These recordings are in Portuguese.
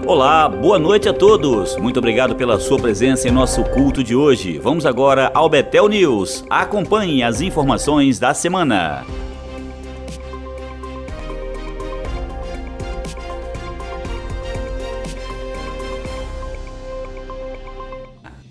Olá, boa noite a todos. Muito obrigado pela sua presença em nosso culto de hoje. Vamos agora ao Betel News. Acompanhe as informações da semana.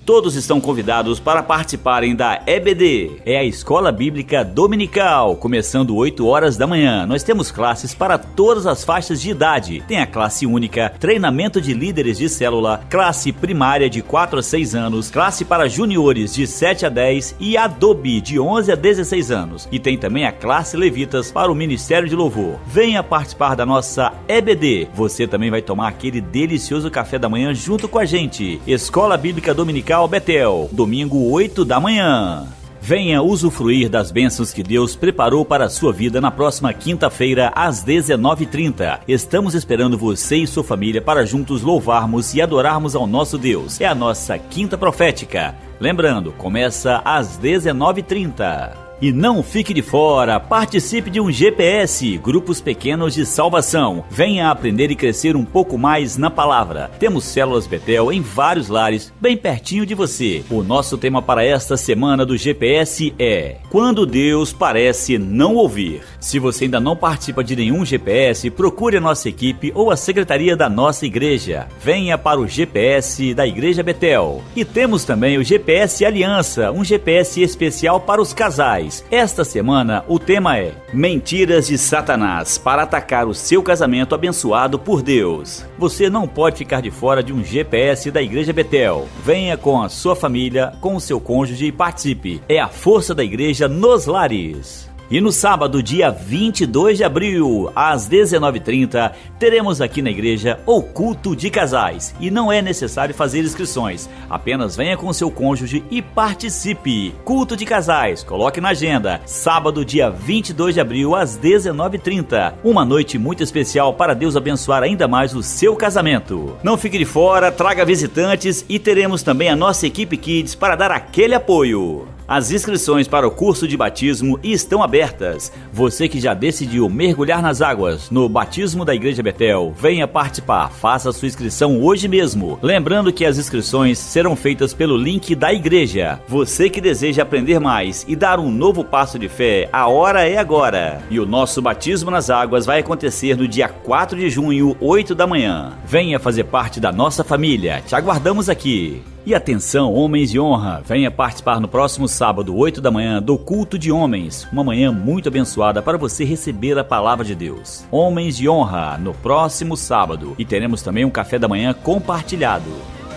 Todos estão convidados para participarem da EBD, é a Escola Bíblica Dominical, começando 8 horas da manhã. Nós temos classes para todas as faixas de idade. Tem a classe única, treinamento de líderes de célula, classe primária de 4 a 6 anos, classe para juniores de 7 a 10 e Adobe de 11 a 16 anos. E tem também a classe Levitas para o Ministério de Louvor. Venha participar da nossa EBD. Você também vai tomar aquele delicioso café da manhã junto com a gente. Escola Bíblica Dominical Betel, domingo 8 da manhã. Venha usufruir das bênçãos que Deus preparou para a sua vida na próxima quinta-feira, às 19h30. Estamos esperando você e sua família para juntos louvarmos e adorarmos ao nosso Deus. É a nossa quinta profética. Lembrando, começa às 19h30. E não fique de fora, participe de um GPS, Grupos Pequenos de Salvação. Venha aprender e crescer um pouco mais na palavra. Temos células Betel em vários lares, bem pertinho de você. O nosso tema para esta semana do GPS é Quando Deus parece não ouvir. Se você ainda não participa de nenhum GPS, procure a nossa equipe ou a secretaria da nossa igreja. Venha para o GPS da Igreja Betel. E temos também o GPS Aliança, um GPS especial para os casais. Esta semana o tema é Mentiras de Satanás para atacar o seu casamento abençoado por Deus. Você não pode ficar de fora de um GPS da Igreja Betel. Venha com a sua família, com o seu cônjuge e participe. É a força da igreja nos lares. E no sábado, dia 22 de abril, às 19h30, teremos aqui na igreja o culto de casais. E não é necessário fazer inscrições, apenas venha com seu cônjuge e participe. Culto de casais, coloque na agenda, sábado, dia 22 de abril, às 19h30. Uma noite muito especial para Deus abençoar ainda mais o seu casamento. Não fique de fora, traga visitantes e teremos também a nossa equipe Kids para dar aquele apoio. As inscrições para o curso de batismo estão abertas. Você que já decidiu mergulhar nas águas no batismo da Igreja Betel, venha participar. Faça sua inscrição hoje mesmo. Lembrando que as inscrições serão feitas pelo link da igreja. Você que deseja aprender mais e dar um novo passo de fé, a hora é agora. E o nosso batismo nas águas vai acontecer no dia 4 de junho, 8 da manhã. Venha fazer parte da nossa família. Te aguardamos aqui. E atenção, homens de honra, venha participar no próximo sábado, 8 da manhã, do culto de homens. Uma manhã muito abençoada para você receber a palavra de Deus. Homens de honra, no próximo sábado. E teremos também um café da manhã compartilhado.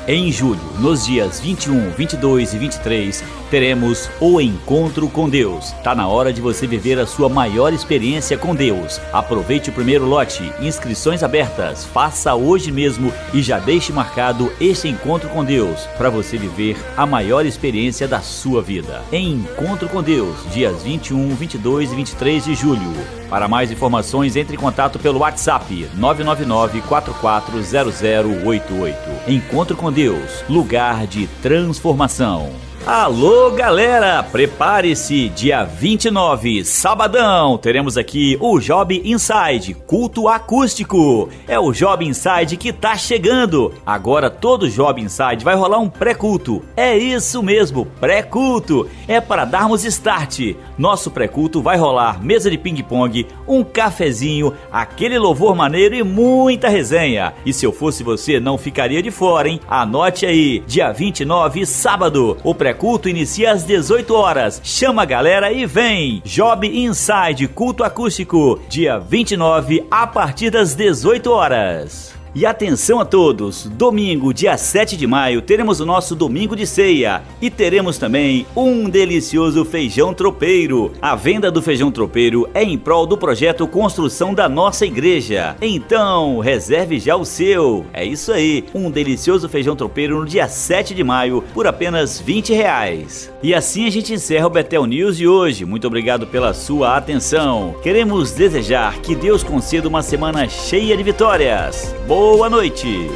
Em julho, nos dias 21, 22 e 23, teremos o Encontro com Deus. Tá na hora de você viver a sua maior experiência com Deus. Aproveite o primeiro lote, inscrições abertas, faça hoje mesmo e já deixe marcado este Encontro com Deus para você viver a maior experiência da sua vida. Em Encontro com Deus, dias 21, 22 e 23 de julho. Para mais informações, entre em contato pelo WhatsApp 999-440088. Encontro com Deus, lugar de transformação. Alô galera, prepare-se, dia 29, sabadão, teremos aqui o Job Inside, culto acústico. É o Job Inside que tá chegando. Agora todo Job Inside vai rolar um pré-culto. É isso mesmo, pré-culto. É para darmos start. Nosso pré-culto vai rolar mesa de ping-pong, um cafezinho, aquele louvor maneiro e muita resenha. E se eu fosse você, não ficaria de fora, hein? Anote aí, dia 29, sábado, o pré-culto inicia às 18 horas. Chama a galera e vem! Job Inside, culto acústico, dia 29, a partir das 18 horas. E atenção a todos, domingo, dia 7 de maio, teremos o nosso domingo de ceia e teremos também um delicioso feijão tropeiro. A venda do feijão tropeiro é em prol do projeto Construção da Nossa Igreja. Então, reserve já o seu. É isso aí, um delicioso feijão tropeiro no dia 7 de maio por apenas R$20. E assim a gente encerra o Betel News de hoje. Muito obrigado pela sua atenção. Queremos desejar que Deus conceda uma semana cheia de vitórias. Boa noite!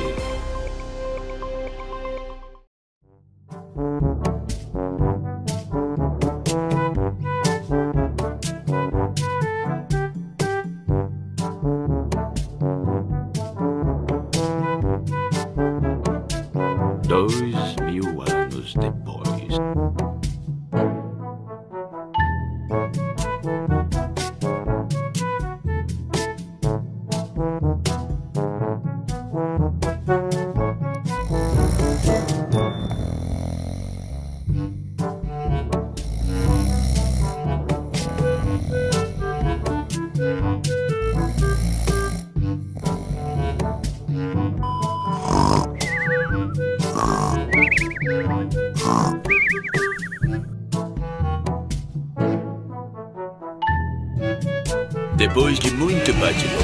depois de muito bate-boca.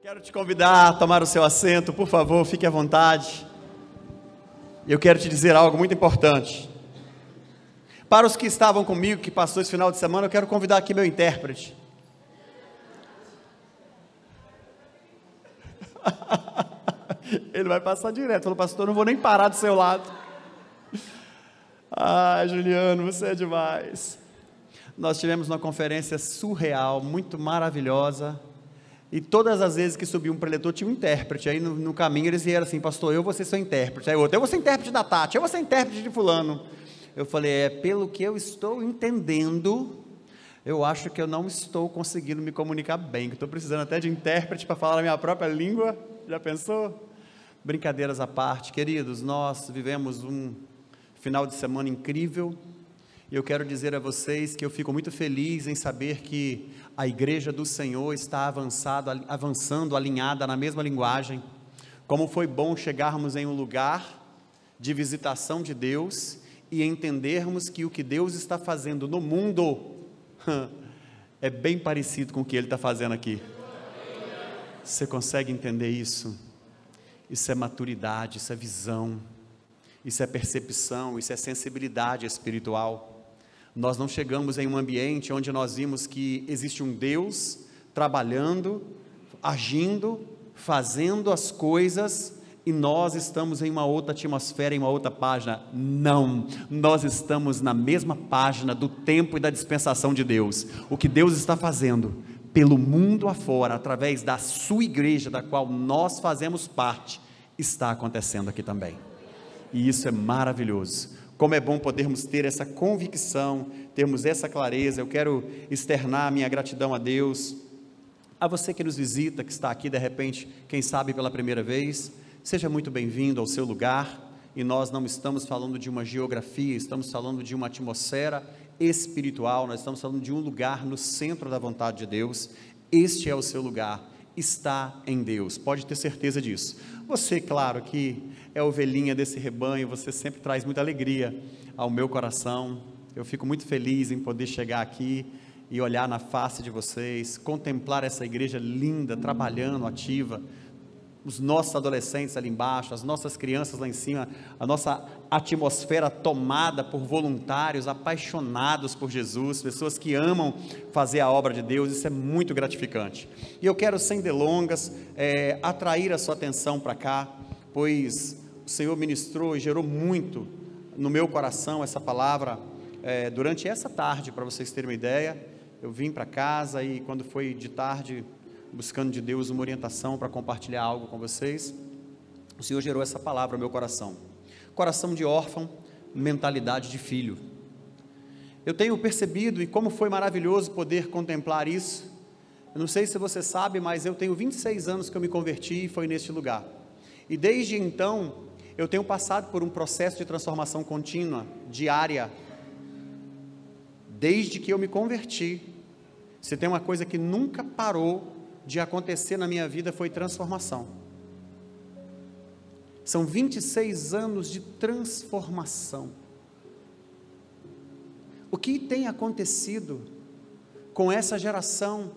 Quero te convidar a tomar o seu assento, por favor, fique à vontade. Eu quero te dizer algo muito importante. Para os que estavam comigo, que passou esse final de semana, eu quero convidar aqui meu intérprete. Ele vai passar direto. Falou, pastor, não vou nem parar do seu lado. Ai, Juliano, você é demais. Nós tivemos uma conferência surreal, muito maravilhosa. E todas as vezes que subia um preletor tinha um intérprete. Aí no caminho eles vieram assim, pastor, eu vou ser seu intérprete. Aí outro, eu vou ser intérprete da Tati, eu vou ser intérprete de fulano. Eu falei, pelo que eu estou entendendo, eu acho que eu não estou conseguindo me comunicar bem, que estou precisando até de intérprete para falar a minha própria língua. Já pensou? Brincadeiras à parte, queridos, nós vivemos um final de semana incrível. E eu quero dizer a vocês que eu fico muito feliz em saber que a igreja do Senhor está avançando, alinhada na mesma linguagem. Como foi bom chegarmos em um lugar de visitação de Deus e entendermos que o que Deus está fazendo no mundo é bem parecido com o que Ele está fazendo aqui. Você consegue entender isso? Isso é maturidade, isso é visão, isso é percepção, isso é sensibilidade espiritual. Nós não chegamos em um ambiente onde nós vimos que existe um Deus trabalhando, agindo, fazendo as coisas e nós estamos em uma outra atmosfera, em uma outra página. Não, nós estamos na mesma página do tempo e da dispensação de Deus. O que Deus está fazendo pelo mundo afora, através da sua igreja, da qual nós fazemos parte, está acontecendo aqui também. E isso é maravilhoso. Como é bom podermos ter essa convicção, termos essa clareza. Eu quero externar a minha gratidão a Deus, a você que nos visita, que está aqui de repente, quem sabe pela primeira vez, seja muito bem-vindo ao seu lugar. E nós não estamos falando de uma geografia, estamos falando de uma atmosfera espiritual, nós estamos falando de um lugar no centro da vontade de Deus. Este é o seu lugar, está em Deus, pode ter certeza disso. Você, claro, que é ovelhinha desse rebanho, você sempre traz muita alegria ao meu coração. Eu fico muito feliz em poder chegar aqui e olhar na face de vocês, contemplar essa igreja linda, trabalhando, ativa, os nossos adolescentes ali embaixo, as nossas crianças lá em cima, a nossa atmosfera tomada por voluntários apaixonados por Jesus, pessoas que amam fazer a obra de Deus. Isso é muito gratificante. E eu quero, sem delongas, atrair a sua atenção para cá, pois o Senhor ministrou e gerou muito no meu coração essa palavra durante essa tarde. Para vocês terem uma ideia, eu vim para casa e quando foi de tarde, buscando de Deus uma orientação para compartilhar algo com vocês, o Senhor gerou essa palavra no meu coração. Coração de órfão, mentalidade de filho. Eu tenho percebido, e como foi maravilhoso poder contemplar isso. Eu não sei se você sabe, mas eu tenho 26 anos que eu me converti e foi neste lugar. E desde então, eu tenho passado por um processo de transformação contínua, diária. Desde que eu me converti, se tem uma coisa que nunca parou de acontecer na minha vida, foi transformação. São 26 anos de transformação. O que tem acontecido com essa geração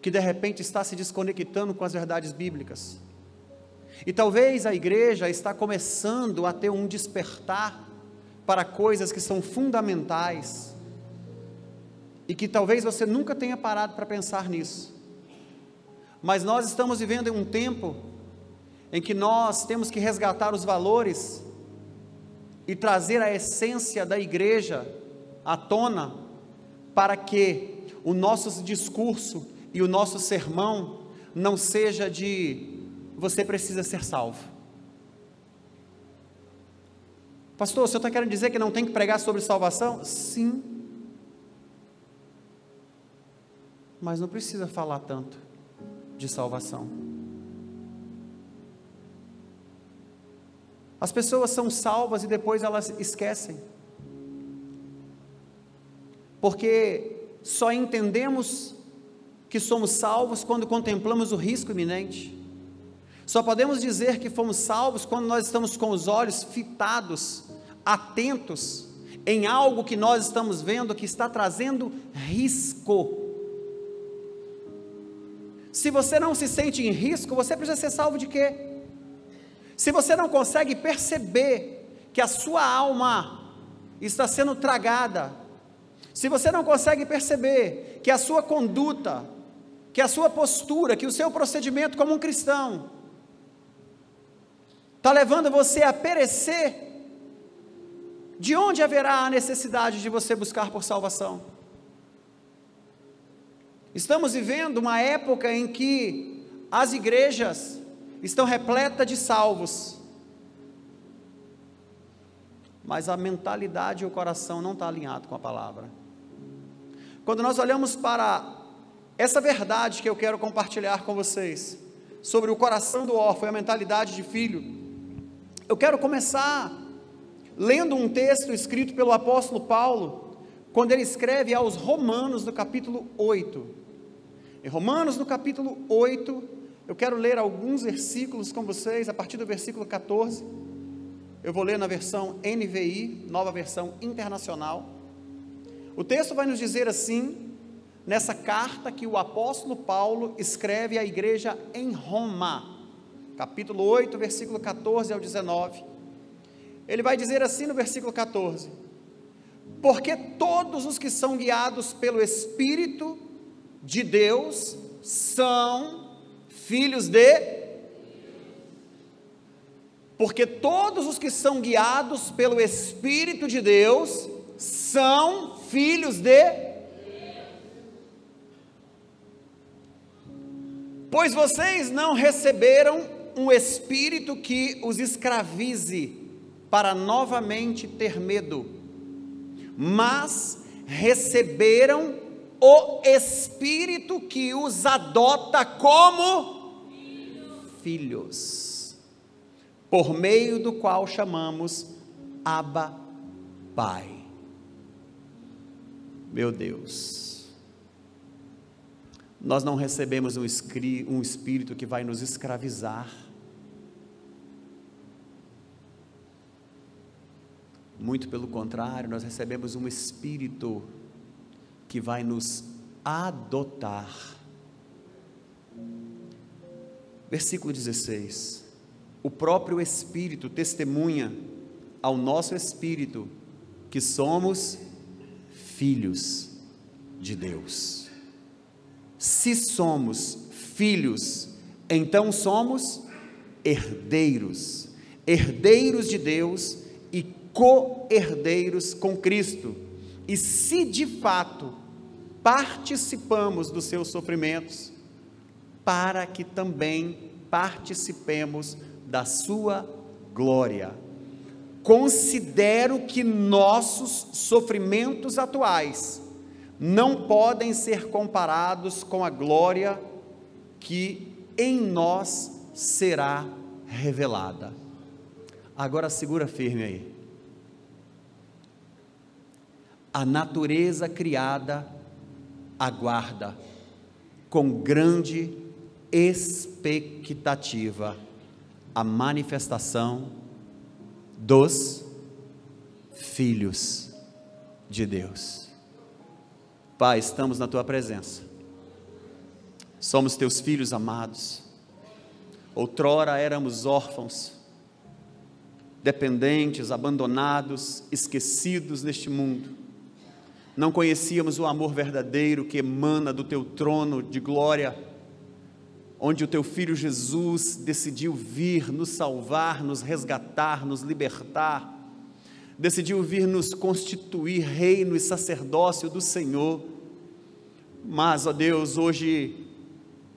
que de repente está se desconectando com as verdades bíblicas? E talvez a igreja está começando a ter um despertar para coisas que são fundamentais e que talvez você nunca tenha parado para pensar nisso. Mas nós estamos vivendo em um tempo em que nós temos que resgatar os valores e trazer a essência da igreja à tona, para que o nosso discurso e o nosso sermão não seja de você precisa ser salvo. Pastor, o senhor está querendo dizer que não tem que pregar sobre salvação? Sim, mas não precisa falar tanto de salvação. As pessoas são salvas e depois elas esquecem, porque só entendemos que somos salvos quando contemplamos o risco iminente, Só podemos dizer que fomos salvos quando nós estamos com os olhos fitados, atentos, em algo que nós estamos vendo que está trazendo risco. Se você não se sente em risco, você precisa ser salvo de quê? Se você não consegue perceber que a sua alma está sendo tragada, se você não consegue perceber que a sua conduta, que a sua postura, que o seu procedimento como um cristão está levando você a perecer, de onde haverá a necessidade de você buscar por salvação? Estamos vivendo uma época em que as igrejas estão repletas de salvos, mas a mentalidade e o coração não estão alinhados com a palavra. Quando nós olhamos para essa verdade que eu quero compartilhar com vocês, sobre o coração do órfão e a mentalidade de filho, eu quero começar lendo um texto escrito pelo apóstolo Paulo, quando ele escreve aos Romanos, no capítulo 8. Em Romanos, no capítulo 8, eu quero ler alguns versículos com vocês, a partir do versículo 14, eu vou ler na versão NVI, nova versão internacional. O texto vai nos dizer assim, nessa carta que o apóstolo Paulo escreve à igreja em Roma, capítulo 8, versículo 14 ao 19, ele vai dizer assim no versículo 14, porque todos os que são guiados pelo Espírito de Deus são filhos de... Porque todos os que são guiados pelo Espírito de Deus são filhos de... Pois vocês não receberam um espírito que os escravize para novamente ter medo, mas receberam o Espírito que os adota como filhos, por meio do qual chamamos Abba, Pai. Meu Deus, nós não recebemos um espírito que vai nos escravizar, muito pelo contrário, nós recebemos um espírito que vai nos adotar. Versículo 16, o próprio Espírito testemunha ao nosso espírito que somos filhos de Deus. Se somos filhos, então somos herdeiros, herdeiros de Deus e co-herdeiros com Cristo. E se de fato participamos dos seus sofrimentos, para que também participemos da sua glória. Considero que nossos sofrimentos atuais não podem ser comparados com a glória que em nós será revelada. Agora segura firme aí. A natureza criada aguarda com grande expectativa a manifestação dos filhos de Deus. Pai, estamos na tua presença, somos teus filhos amados. Outrora éramos órfãos, dependentes, abandonados, esquecidos neste mundo. Não conhecíamos o amor verdadeiro que emana do teu trono de glória, onde o teu Filho Jesus decidiu vir nos salvar, nos resgatar, nos libertar, decidiu vir nos constituir reino e sacerdócio do Senhor. Mas, ó Deus, hoje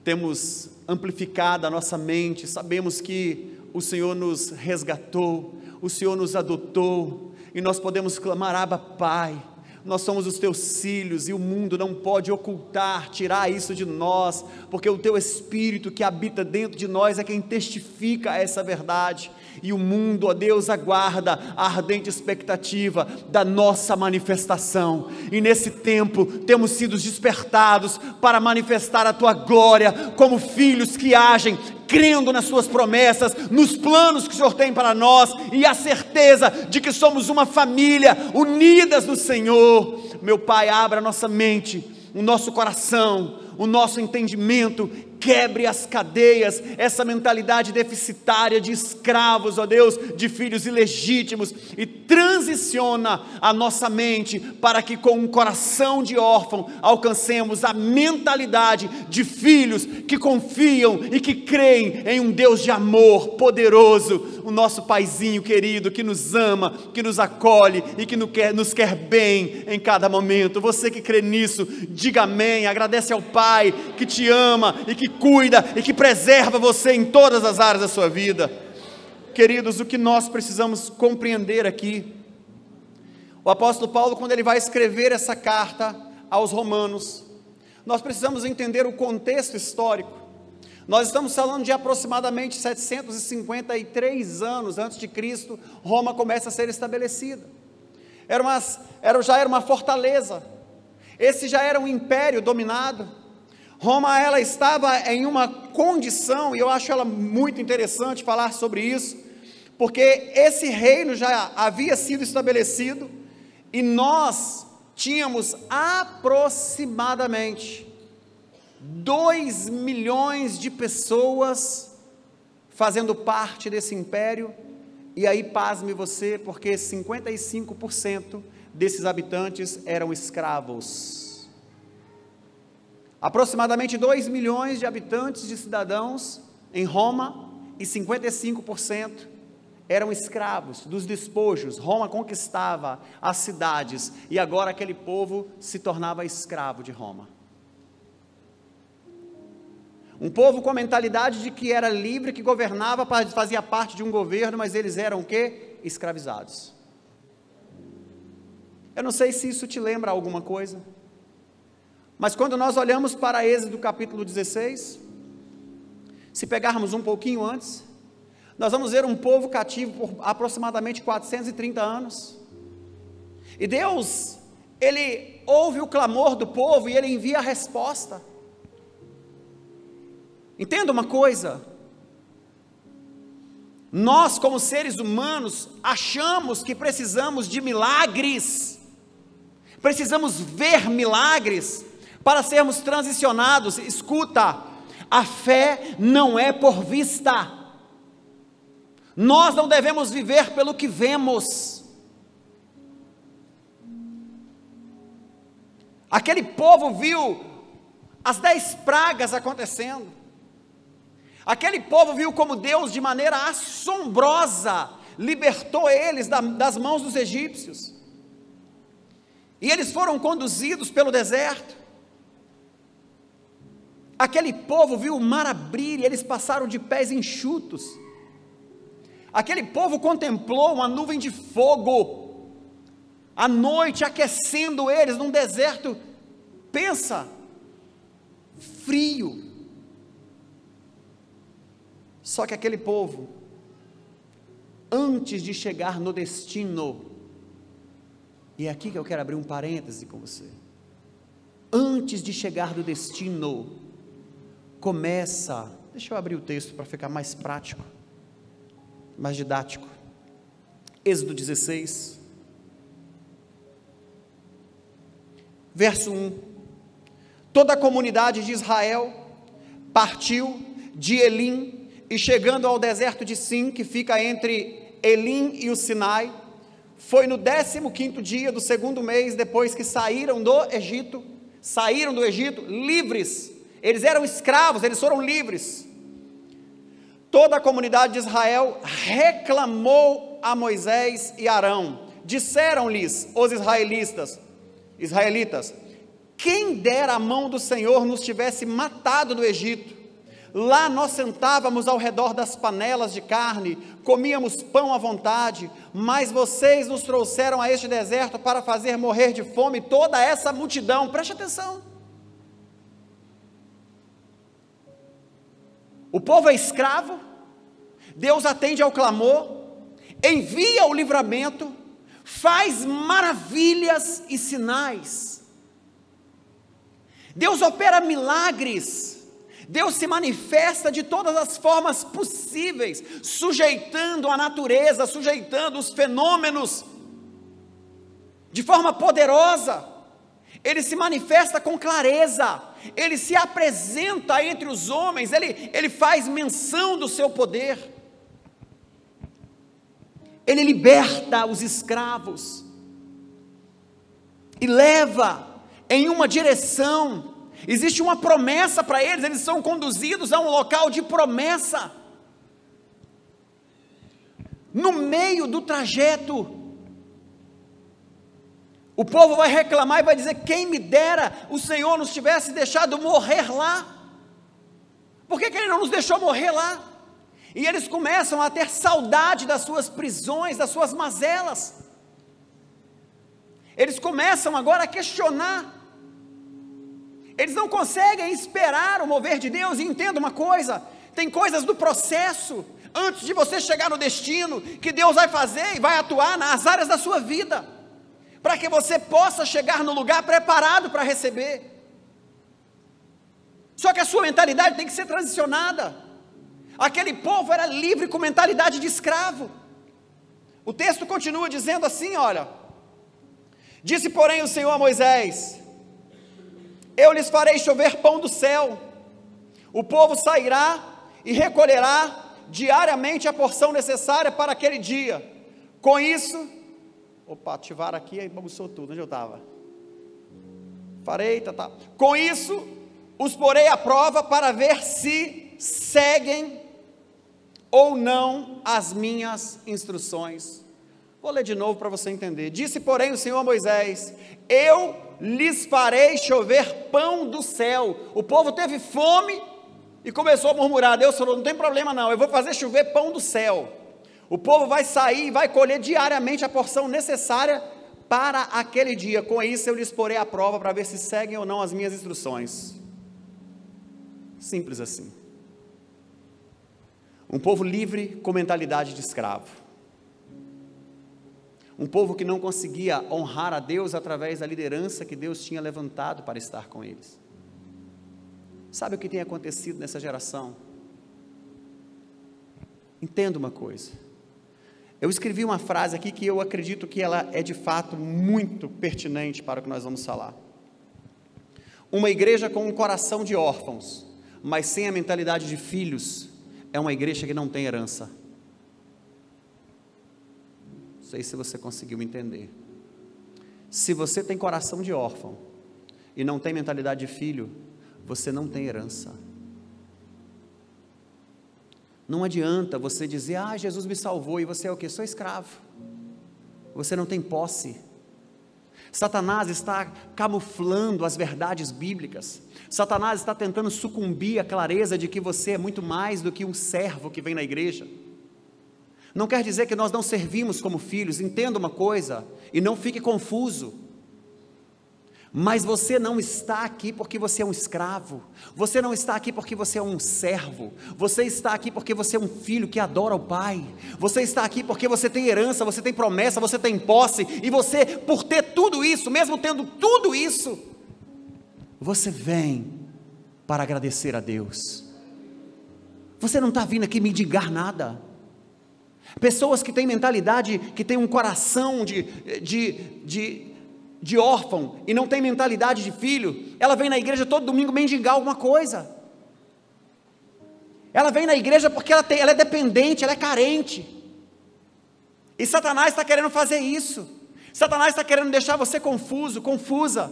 temos amplificado a nossa mente, sabemos que o Senhor nos resgatou, o Senhor nos adotou, e nós podemos clamar: Abba, Pai. Nós somos os teus filhos e o mundo não pode ocultar, tirar isso de nós, porque o teu Espírito que habita dentro de nós é quem testifica essa verdade, e o mundo, ó Deus, aguarda a ardente expectativa da nossa manifestação, e nesse tempo temos sido despertados para manifestar a tua glória, como filhos que agem crendo nas suas promessas, nos planos que o Senhor tem para nós, e a certeza de que somos uma família unidas no Senhor. Meu Pai, abra a nossa mente, o nosso coração, o nosso entendimento, quebre as cadeias, essa mentalidade deficitária de escravos, ó Deus, de filhos ilegítimos, e transiciona a nossa mente, para que com um coração de órfão, alcancemos a mentalidade de filhos, que confiam e que creem em um Deus de amor poderoso, o nosso Paizinho querido, que nos ama, que nos acolhe, e que nos quer bem em cada momento. Você que crê nisso, diga amém, agradece ao Pai, que te ama, e que cuida, e que preserva você em todas as áreas da sua vida. Queridos, o que nós precisamos compreender aqui, o apóstolo Paulo, quando ele vai escrever essa carta aos romanos, nós precisamos entender o contexto histórico. Nós estamos falando de aproximadamente 753 anos antes de Cristo, Roma começa a ser estabelecida. Já era uma fortaleza, esse já era um império dominado. Roma, ela estava em uma condição, e eu acho ela muito interessante falar sobre isso, porque esse reino já havia sido estabelecido, e nós tínhamos aproximadamente 2 milhões de pessoas fazendo parte desse império, e aí pasme você, porque 55% desses habitantes eram escravos. Aproximadamente 2 milhões de habitantes, de cidadãos em Roma, e 55% eram escravos dos despojos. Roma conquistava as cidades, e agora aquele povo se tornava escravo de Roma. Um povo com a mentalidade de que era livre, que governava, fazia parte de um governo, mas eles eram o quê? Escravizados. Eu não sei se isso te lembra alguma coisa, mas quando nós olhamos para Êxodo capítulo 16, se pegarmos um pouquinho antes, nós vamos ver um povo cativo por aproximadamente 430 anos, e Deus, Ele ouve o clamor do povo, e Ele envia a resposta. Entenda uma coisa, nós como seres humanos, achamos que precisamos de milagres, precisamos ver milagres, para sermos transicionados. Escuta, a fé não é por vista, nós não devemos viver pelo que vemos. Aquele povo viu as 10 pragas acontecendo, aquele povo viu como Deus, de maneira assombrosa, libertou eles das mãos dos egípcios, e eles foram conduzidos pelo deserto. Aquele povo viu o mar abrir, e eles passaram de pés enxutos. Aquele povo contemplou uma nuvem de fogo, à noite, aquecendo eles num deserto, pensa, frio. Só que aquele povo, antes de chegar no destino, e é aqui que eu quero abrir um parêntese com você, antes de chegar no destino, começa, deixa eu abrir o texto para ficar mais prático, mais didático, Êxodo 16, verso 1, toda a comunidade de Israel partiu de Elim, e chegando ao deserto de Sim, que fica entre Elim e o Sinai, foi no 15º dia do 2º mês, depois que saíram do Egito, livres. Eles eram escravos, eles foram livres. Toda a comunidade de Israel reclamou a Moisés e Arão. Disseram-lhes os israelitas, quem dera a mão do Senhor nos tivesse matado no Egito. Lá nós sentávamos ao redor das panelas de carne, comíamos pão à vontade, mas vocês nos trouxeram a este deserto para fazer morrer de fome toda essa multidão. Preste atenção. O povo é escravo, Deus atende ao clamor, envia o livramento, faz maravilhas e sinais. Deus opera milagres, Deus se manifesta de todas as formas possíveis, sujeitando a natureza, sujeitando os fenômenos, de forma poderosa. Ele se manifesta com clareza, ele se apresenta entre os homens, ele faz menção do seu poder, ele liberta os escravos, e leva em uma direção. Existe uma promessa para eles, eles são conduzidos a um local de promessa. No meio do trajeto, o povo vai reclamar e vai dizer: quem me dera o Senhor nos tivesse deixado morrer lá. Por que Ele não nos deixou morrer lá? E eles começam a ter saudade das suas prisões, das suas mazelas. Eles começam agora a questionar. Eles não conseguem esperar o mover de Deus. E entenda uma coisa: tem coisas do processo, antes de você chegar no destino, que Deus vai fazer e vai atuar nas áreas da sua vida, para que você possa chegar no lugar preparado para receber. Só que a sua mentalidade tem que ser transicionada. Aquele povo era livre com mentalidade de escravo. O texto continua dizendo assim, olha: disse porém o Senhor a Moisés: eu lhes farei chover pão do céu, o povo sairá e recolherá diariamente a porção necessária para aquele dia. Com isso, ativaram aqui, aí bagunçou tudo, onde eu estava? Com isso, os porei à prova para ver se seguem ou não as minhas instruções. Vou ler de novo para você entender. Disse porém o Senhor a Moisés: eu lhes farei chover pão do céu. O povo teve fome e começou a murmurar. Deus falou: não tem problema não, eu vou fazer chover pão do céu. O povo vai sair e vai colher diariamente a porção necessária para aquele dia. Com isso eu lhes porei à prova para ver se seguem ou não as minhas instruções. Simples assim. Um povo livre com mentalidade de escravo. Um povo que não conseguia honrar a Deus através da liderança que Deus tinha levantado para estar com eles. Sabe o que tem acontecido nessa geração? Entenda uma coisa. Eu escrevi uma frase aqui que eu acredito que ela é de fato muito pertinente para o que nós vamos falar. Uma igreja com um coração de órfãos, mas sem a mentalidade de filhos, é uma igreja que não tem herança. Não sei se você conseguiu me entender. Se você tem coração de órfão e não tem mentalidade de filho, você não tem herança. Não adianta você dizer: ah, Jesus me salvou, e você é o quê? Sou escravo. Você não tem posse. Satanás está camuflando as verdades bíblicas. Satanás está tentando sucumbir à clareza de que você é muito mais do que um servo que vem na igreja. Não quer dizer que nós não servimos como filhos. Entenda uma coisa e não fique confuso. Mas você não está aqui porque você é um escravo. Você não está aqui porque você é um servo. Você está aqui porque você é um filho que adora o Pai. Você está aqui porque você tem herança, você tem promessa, você tem posse. E você, por ter tudo isso, mesmo tendo tudo isso, você vem para agradecer a Deus. Você não está vindo aqui mendigar nada. Pessoas que têm mentalidade, que têm um coração de órfão e não tem mentalidade de filho, ela vem na igreja todo domingo mendigar alguma coisa. Ela vem na igreja porque ela é dependente, ela é carente. E Satanás está querendo fazer isso. Satanás está querendo deixar você confuso, confusa.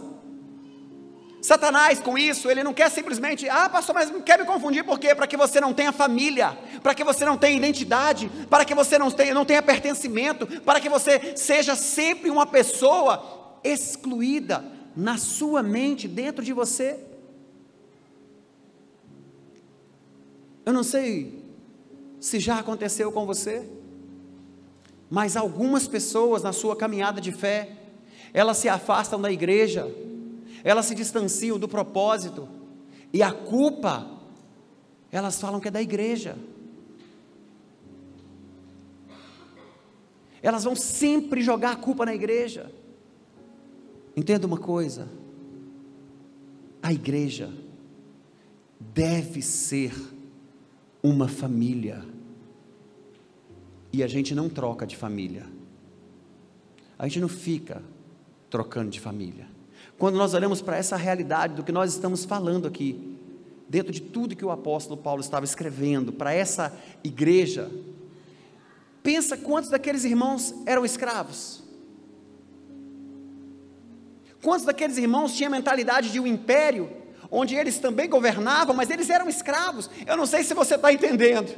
Satanás, com isso, ele não quer simplesmente: ah, pastor, mas quer me confundir por quê? Para que você não tenha família, para que você não tenha identidade, para que você não tenha pertencimento, para que você seja sempre uma pessoa excluída na sua mente, dentro de você. Eu não sei se já aconteceu com você, mas algumas pessoas na sua caminhada de fé, elas se afastam da igreja, elas se distanciam do propósito, e a culpa, elas falam que é da igreja. Elas vão sempre jogar a culpa na igreja. Entenda uma coisa: a igreja deve ser uma família. E a gente não troca de família. A gente não fica trocando de família. Quando nós olhamos para essa realidade do que nós estamos falando aqui, dentro de tudo que o apóstolo Paulo estava escrevendo para essa igreja, pensa quantos daqueles irmãos eram escravos. Quantos daqueles irmãos tinham a mentalidade de um império, onde eles também governavam, mas eles eram escravos. Eu não sei se você está entendendo.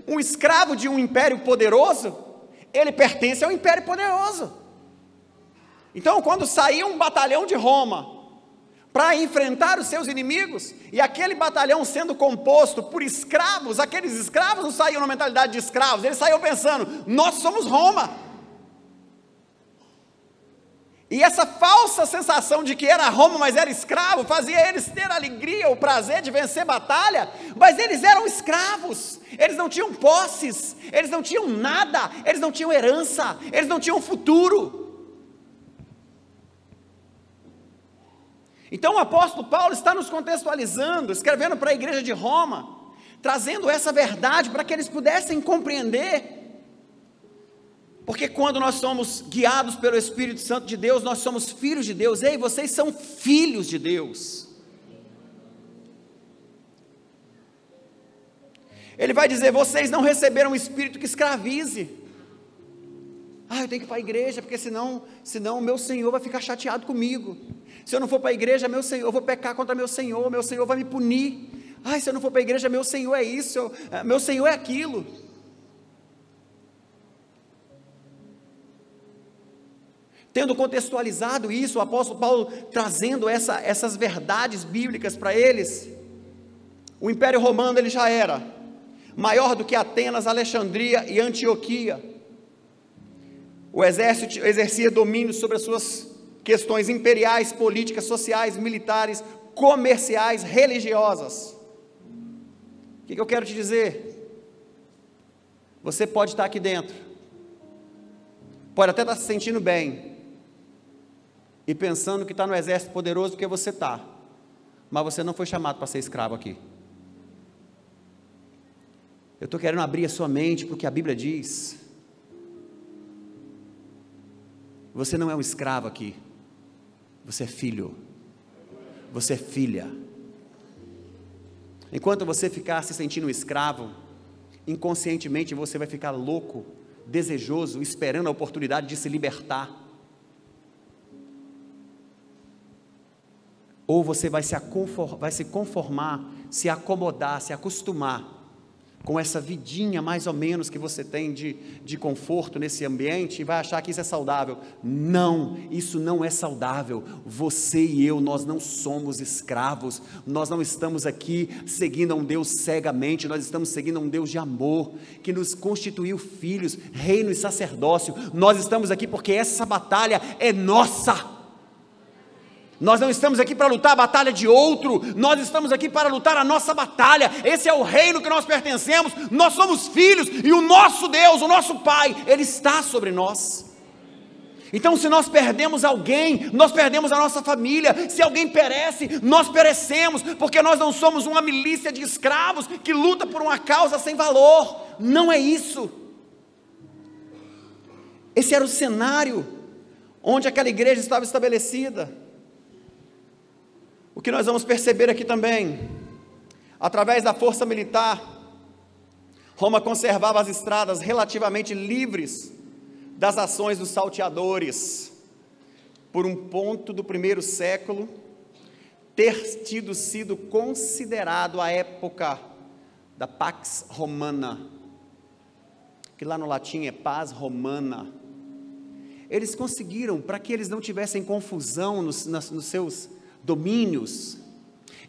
Um escravo de um império poderoso, ele pertence ao império poderoso. Então, quando saía um batalhão de Roma para enfrentar os seus inimigos, e aquele batalhão sendo composto por escravos, aqueles escravos não saíam na mentalidade de escravos, eles saíam pensando, nós somos Roma. E essa falsa sensação de que era Roma, mas era escravo, fazia eles ter a alegria, o prazer de vencer batalha, mas eles eram escravos, eles não tinham posses, eles não tinham nada, eles não tinham herança, eles não tinham futuro. Então o apóstolo Paulo está nos contextualizando, escrevendo para a igreja de Roma, trazendo essa verdade para que eles pudessem compreender, porque quando nós somos guiados pelo Espírito Santo de Deus, nós somos filhos de Deus. Ei, vocês são filhos de Deus. Ele vai dizer, vocês não receberam um espírito que escravize. Eu tenho que ir para a igreja, porque senão o meu Senhor vai ficar chateado comigo. Se eu não for para a igreja, meu Senhor, eu vou pecar contra meu Senhor vai me punir. Se eu não for para a igreja, meu Senhor é isso, meu Senhor é aquilo. Tendo contextualizado isso, o apóstolo Paulo trazendo essas verdades bíblicas para eles, o Império Romano ele já era maior do que Atenas, Alexandria e Antioquia. O exército exercia domínio sobre as suas questões imperiais, políticas, sociais, militares, comerciais, religiosas. O que eu quero te dizer? Você pode estar aqui dentro, pode até estar se sentindo bem, e pensando que está no exército poderoso porque você está, mas você não foi chamado para ser escravo aqui. Eu estou querendo abrir a sua mente para o que a Bíblia diz. Você não é um escravo aqui, você é filho, você é filha. Enquanto você ficar se sentindo um escravo, inconscientemente você vai ficar louco, desejoso, esperando a oportunidade de se libertar. Ou você vai se conformar, se acomodar, se acostumar com essa vidinha mais ou menos que você tem de conforto nesse ambiente e vai achar que isso é saudável. Não, isso não é saudável. Você e eu, nós não somos escravos, nós não estamos aqui seguindo a um Deus cegamente, nós estamos seguindo a um Deus de amor, que nos constituiu filhos, reino e sacerdócio. Nós estamos aqui porque essa batalha é nossa. Nós não estamos aqui para lutar a batalha de outro, nós estamos aqui para lutar a nossa batalha. Esse é o reino que nós pertencemos, nós somos filhos, e o nosso Deus, o nosso Pai, Ele está sobre nós. Então se nós perdemos alguém, nós perdemos a nossa família. Se alguém perece, nós perecemos, porque nós não somos uma milícia de escravos, que luta por uma causa sem valor. Não é isso. Esse era o cenário, onde aquela igreja estava estabelecida. O que nós vamos perceber aqui também, através da força militar, Roma conservava as estradas relativamente livres das ações dos salteadores, por um ponto do primeiro século, ter sido considerado a época da Pax Romana, que lá no latim é paz romana. Eles conseguiram, para que eles não tivessem confusão nos seus domínios,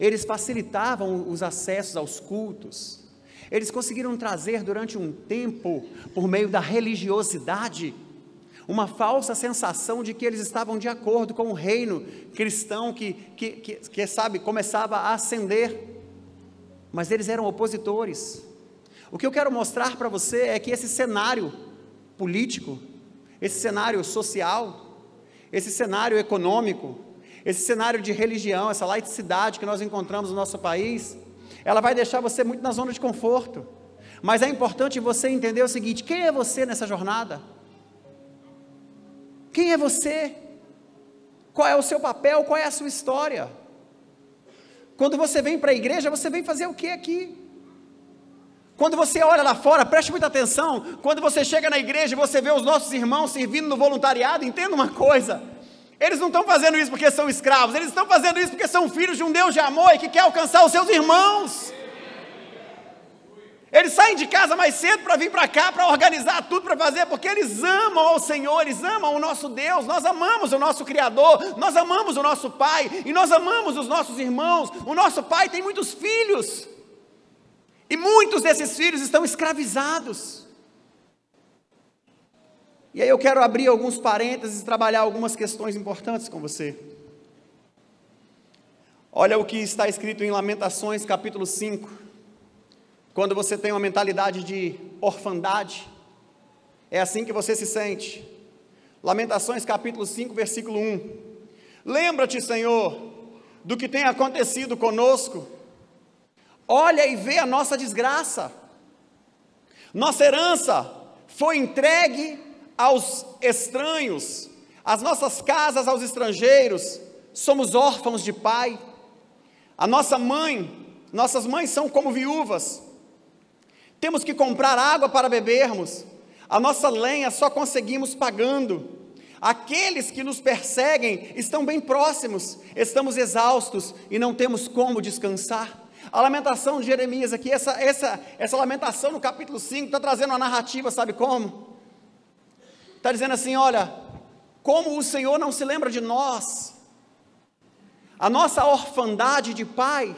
eles facilitavam os acessos aos cultos, eles conseguiram trazer durante um tempo, por meio da religiosidade, uma falsa sensação de que eles estavam de acordo com o reino cristão que começava a ascender, mas eles eram opositores. O que eu quero mostrar para você é que esse cenário político, esse cenário social, esse cenário econômico, esse cenário de religião, essa laicidade que nós encontramos no nosso país, ela vai deixar você muito na zona de conforto, mas é importante você entender o seguinte: quem é você nessa jornada? Quem é você? Qual é o seu papel? Qual é a sua história? Quando você vem para a igreja, você vem fazer o que aqui? Quando você olha lá fora, preste muita atenção, quando você chega na igreja e você vê os nossos irmãos servindo no voluntariado, entenda uma coisa: eles não estão fazendo isso porque são escravos, eles estão fazendo isso porque são filhos de um Deus de amor e que quer alcançar os seus irmãos. Eles saem de casa mais cedo para vir para cá, para organizar tudo, para fazer, porque eles amam ao Senhor, eles amam o nosso Deus, nós amamos o nosso Criador, nós amamos o nosso Pai, e nós amamos os nossos irmãos. O nosso Pai tem muitos filhos, e muitos desses filhos estão escravizados. E aí eu quero abrir alguns parênteses e trabalhar algumas questões importantes com você. Olha o que está escrito em Lamentações capítulo 5, quando você tem uma mentalidade de orfandade, é assim que você se sente. Lamentações capítulo 5, versículo 1, lembra-te, Senhor, do que tem acontecido conosco, olha e vê a nossa desgraça, nossa herança foi entregue aos estranhos, as nossas casas aos estrangeiros, somos órfãos de pai, nossas mães são como viúvas, temos que comprar água para bebermos, a nossa lenha só conseguimos pagando, aqueles que nos perseguem estão bem próximos, estamos exaustos e não temos como descansar. A lamentação de Jeremias aqui, essa lamentação no capítulo 5, está trazendo uma narrativa, sabe como? Está dizendo assim: olha, como o Senhor não se lembra de nós, a nossa orfandade de pai,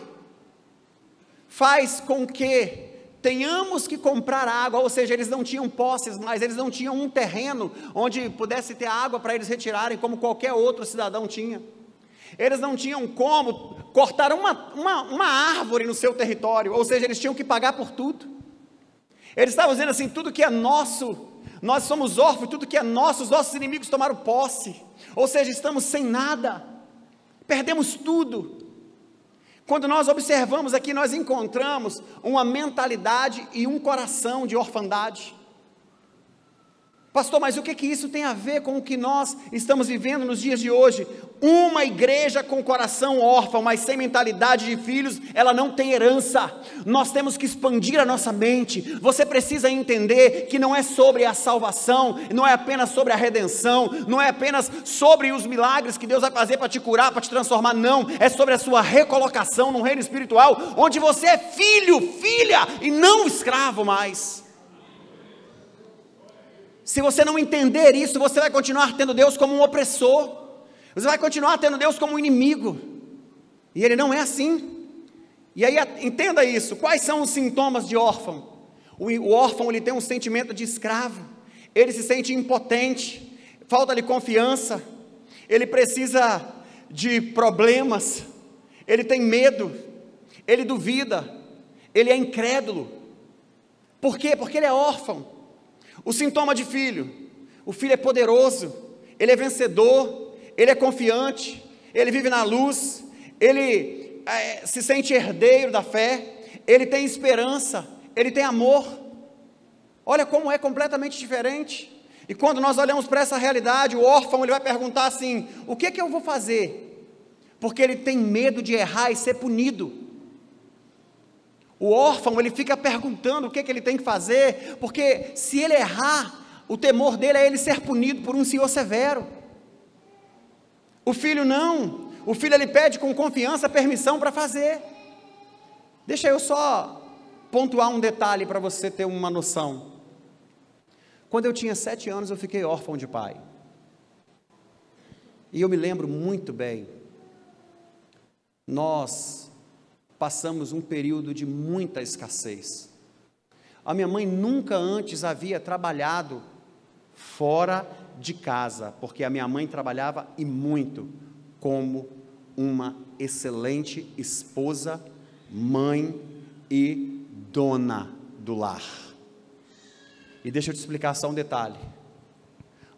faz com que tenhamos que comprar água, ou seja, eles não tinham posses mais, eles não tinham um terreno onde pudesse ter água para eles retirarem, como qualquer outro cidadão tinha. Eles não tinham como cortar uma árvore no seu território, ou seja, eles tinham que pagar por tudo. Eles estavam dizendo assim: tudo que é nosso, nós somos órfãos, tudo que é nosso, os nossos inimigos tomaram posse, ou seja, estamos sem nada, perdemos tudo. Quando nós observamos aqui, nós encontramos uma mentalidade e um coração de orfandade. Pastor, mas o que isso tem a ver com o que nós estamos vivendo nos dias de hoje? Uma igreja com coração órfão, mas sem mentalidade de filhos, ela não tem herança. Nós temos que expandir a nossa mente. Você precisa entender que não é sobre a salvação, não é apenas sobre a redenção, não é apenas sobre os milagres que Deus vai fazer para te curar, para te transformar, não. É sobre a sua recolocação no reino espiritual, onde você é filho, filha, e não escravo mais. Se você não entender isso, você vai continuar tendo Deus como um opressor, você vai continuar tendo Deus como um inimigo, e Ele não é assim. E aí entenda isso: quais são os sintomas de órfão? O órfão, ele tem um sentimento de escravo, ele se sente impotente, falta-lhe confiança, ele precisa de problemas, ele tem medo, ele duvida, ele é incrédulo. Por quê? Porque ele é órfão. O sintoma de filho: o filho é poderoso, ele é vencedor, ele é confiante, ele vive na luz, ele se sente herdeiro da fé, ele tem esperança, ele tem amor. Olha como é completamente diferente. E quando nós olhamos para essa realidade, o órfão, ele vai perguntar assim: o que eu vou fazer? Porque ele tem medo de errar e ser punido. O órfão, ele fica perguntando o que ele tem que fazer, porque se ele errar, o temor dele é ele ser punido por um senhor severo. O filho não, o filho ele pede com confiança permissão para fazer. Deixa eu só pontuar um detalhe para você ter uma noção. Quando eu tinha 7 anos, eu fiquei órfão de pai, e eu me lembro muito bem, nós passamos um período de muita escassez. A minha mãe nunca antes havia trabalhado fora de casa, porque a minha mãe trabalhava e muito, como uma excelente esposa, mãe e dona do lar. E deixa eu te explicar só um detalhe: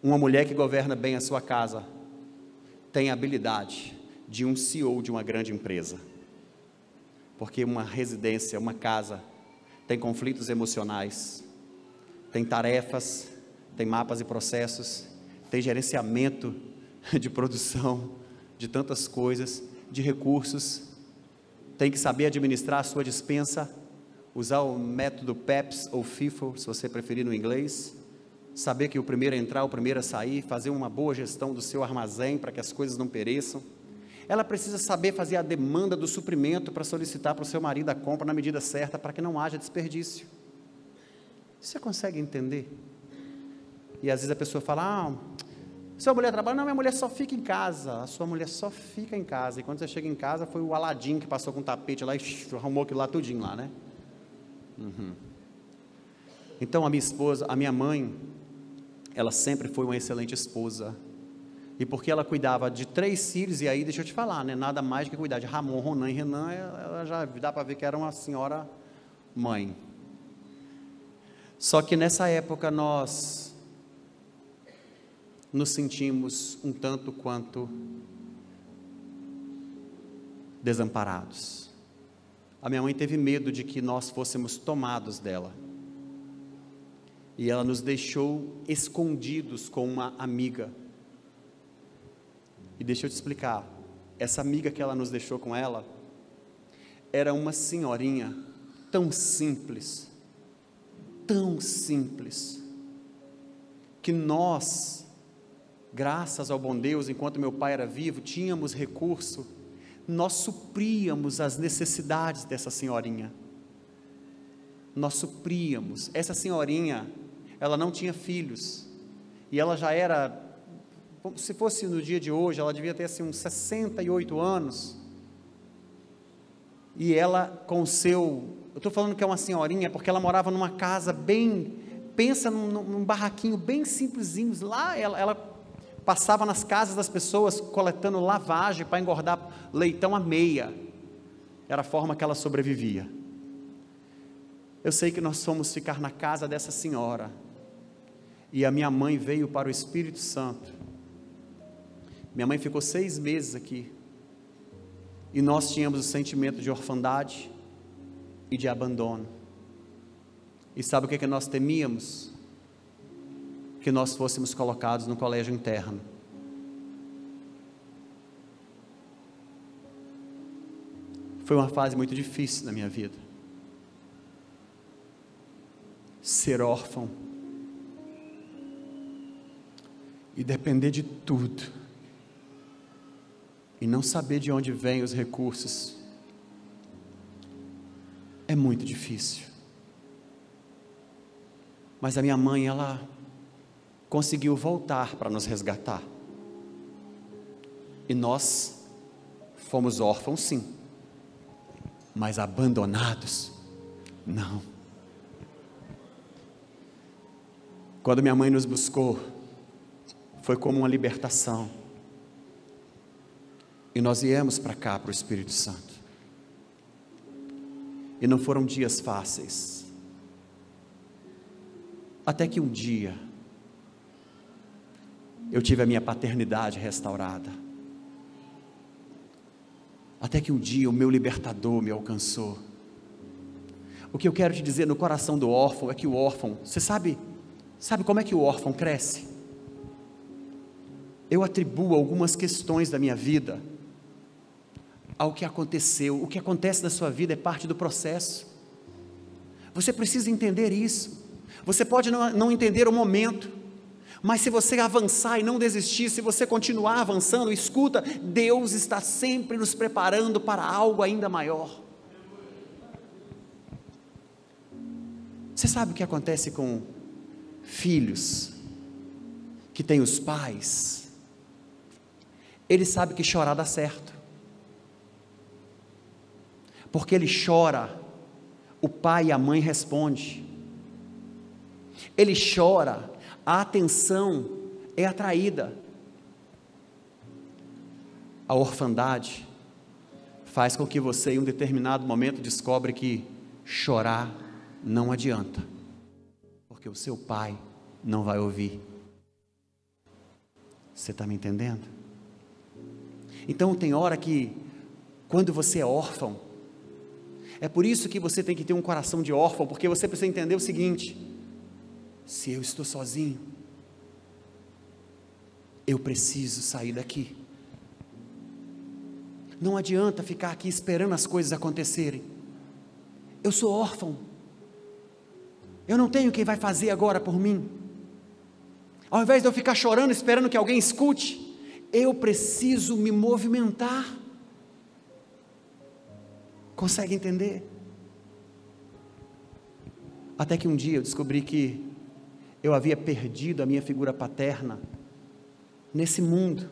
uma mulher que governa bem a sua casa tem a habilidade de um CEO de uma grande empresa. Porque uma residência, uma casa, tem conflitos emocionais, tem tarefas, tem mapas e processos, tem gerenciamento de produção, de tantas coisas, de recursos, tem que saber administrar a sua despensa, usar o método PEPS ou FIFO, se você preferir no inglês, saber que o primeiro a entrar, o primeiro a sair, fazer uma boa gestão do seu armazém para que as coisas não pereçam. Ela precisa saber fazer a demanda do suprimento para solicitar para o seu marido a compra na medida certa, para que não haja desperdício. Você consegue entender? E às vezes a pessoa fala, sua mulher trabalha? Não, minha mulher só fica em casa. A sua mulher só fica em casa. E quando você chega em casa, foi o Aladim que passou com um tapete lá e arrumou aquilo lá tudinho lá, né? Então a minha esposa, a minha mãe, ela sempre foi uma excelente esposa. E porque ela cuidava de 3 filhos, e aí deixa eu te falar, né? Nada mais do que cuidar de Ramon, Ronan e Renan, ela já dá para ver que era uma senhora mãe. Só que nessa época nós nos sentimos um tanto quanto desamparados. A minha mãe teve medo de que nós fôssemos tomados dela. E ela nos deixou escondidos com uma amiga. E deixa eu te explicar, essa amiga que ela nos deixou com ela, era uma senhorinha tão simples, que nós, graças ao bom Deus, enquanto meu pai era vivo, tínhamos recurso, nós supríamos as necessidades dessa senhorinha, essa senhorinha, ela não tinha filhos, e ela já era, se fosse no dia de hoje, ela devia ter assim uns 68 anos, e ela com o seu, eu estou falando que é uma senhorinha, porque ela morava numa casa bem, pensa num barraquinho bem simplesinho, lá ela passava nas casas das pessoas, coletando lavagem para engordar leitão à meia, era a forma que ela sobrevivia. Eu sei que nós fomos ficar na casa dessa senhora, e a minha mãe veio para o Espírito Santo. Minha mãe ficou 6 meses aqui, e nós tínhamos o sentimento de orfandade e de abandono. E sabe o que nós temíamos? Que nós fôssemos colocados no colégio interno. Foi uma fase muito difícil na minha vida. Ser órfão e depender de tudo, e não saber de onde vêm os recursos, é muito difícil. Mas a minha mãe, ela conseguiu voltar para nos resgatar, e nós fomos órfãos sim, mas abandonados, não. Quando minha mãe nos buscou, foi como uma libertação, e nós viemos para cá, para o Espírito Santo, e não foram dias fáceis, até que um dia, eu tive a minha paternidade restaurada, até que um dia o meu libertador me alcançou. O que eu quero te dizer no coração do órfão, é que o órfão, você sabe como é que o órfão cresce? Eu atribuo algumas questões da minha vida ao que aconteceu. O que acontece na sua vida é parte do processo, você precisa entender isso. Você pode não entender o momento, mas se você avançar e não desistir, se você continuar avançando, escuta, Deus está sempre nos preparando para algo ainda maior. Você sabe o que acontece com filhos que têm os pais? Ele sabe que chorar dá certo, porque ele chora, o pai e a mãe respondem. Ele chora, a atenção é atraída. A orfandade faz com que você em um determinado momento descobre que chorar não adianta, porque o seu pai não vai ouvir. Você está me entendendo? Então tem hora que, quando você é órfão, É por isso que você tem que ter um coração de órfão, porque você precisa entender o seguinte: se eu estou sozinho, eu preciso sair daqui. Não adianta ficar aqui esperando as coisas acontecerem. Eu sou órfão. Eu não tenho quem vai fazer agora por mim. Ao invés de eu ficar chorando, esperando que alguém escute, eu preciso me movimentar. Consegue entender? Até que um dia eu descobri que eu havia perdido a minha figura paterna nesse mundo,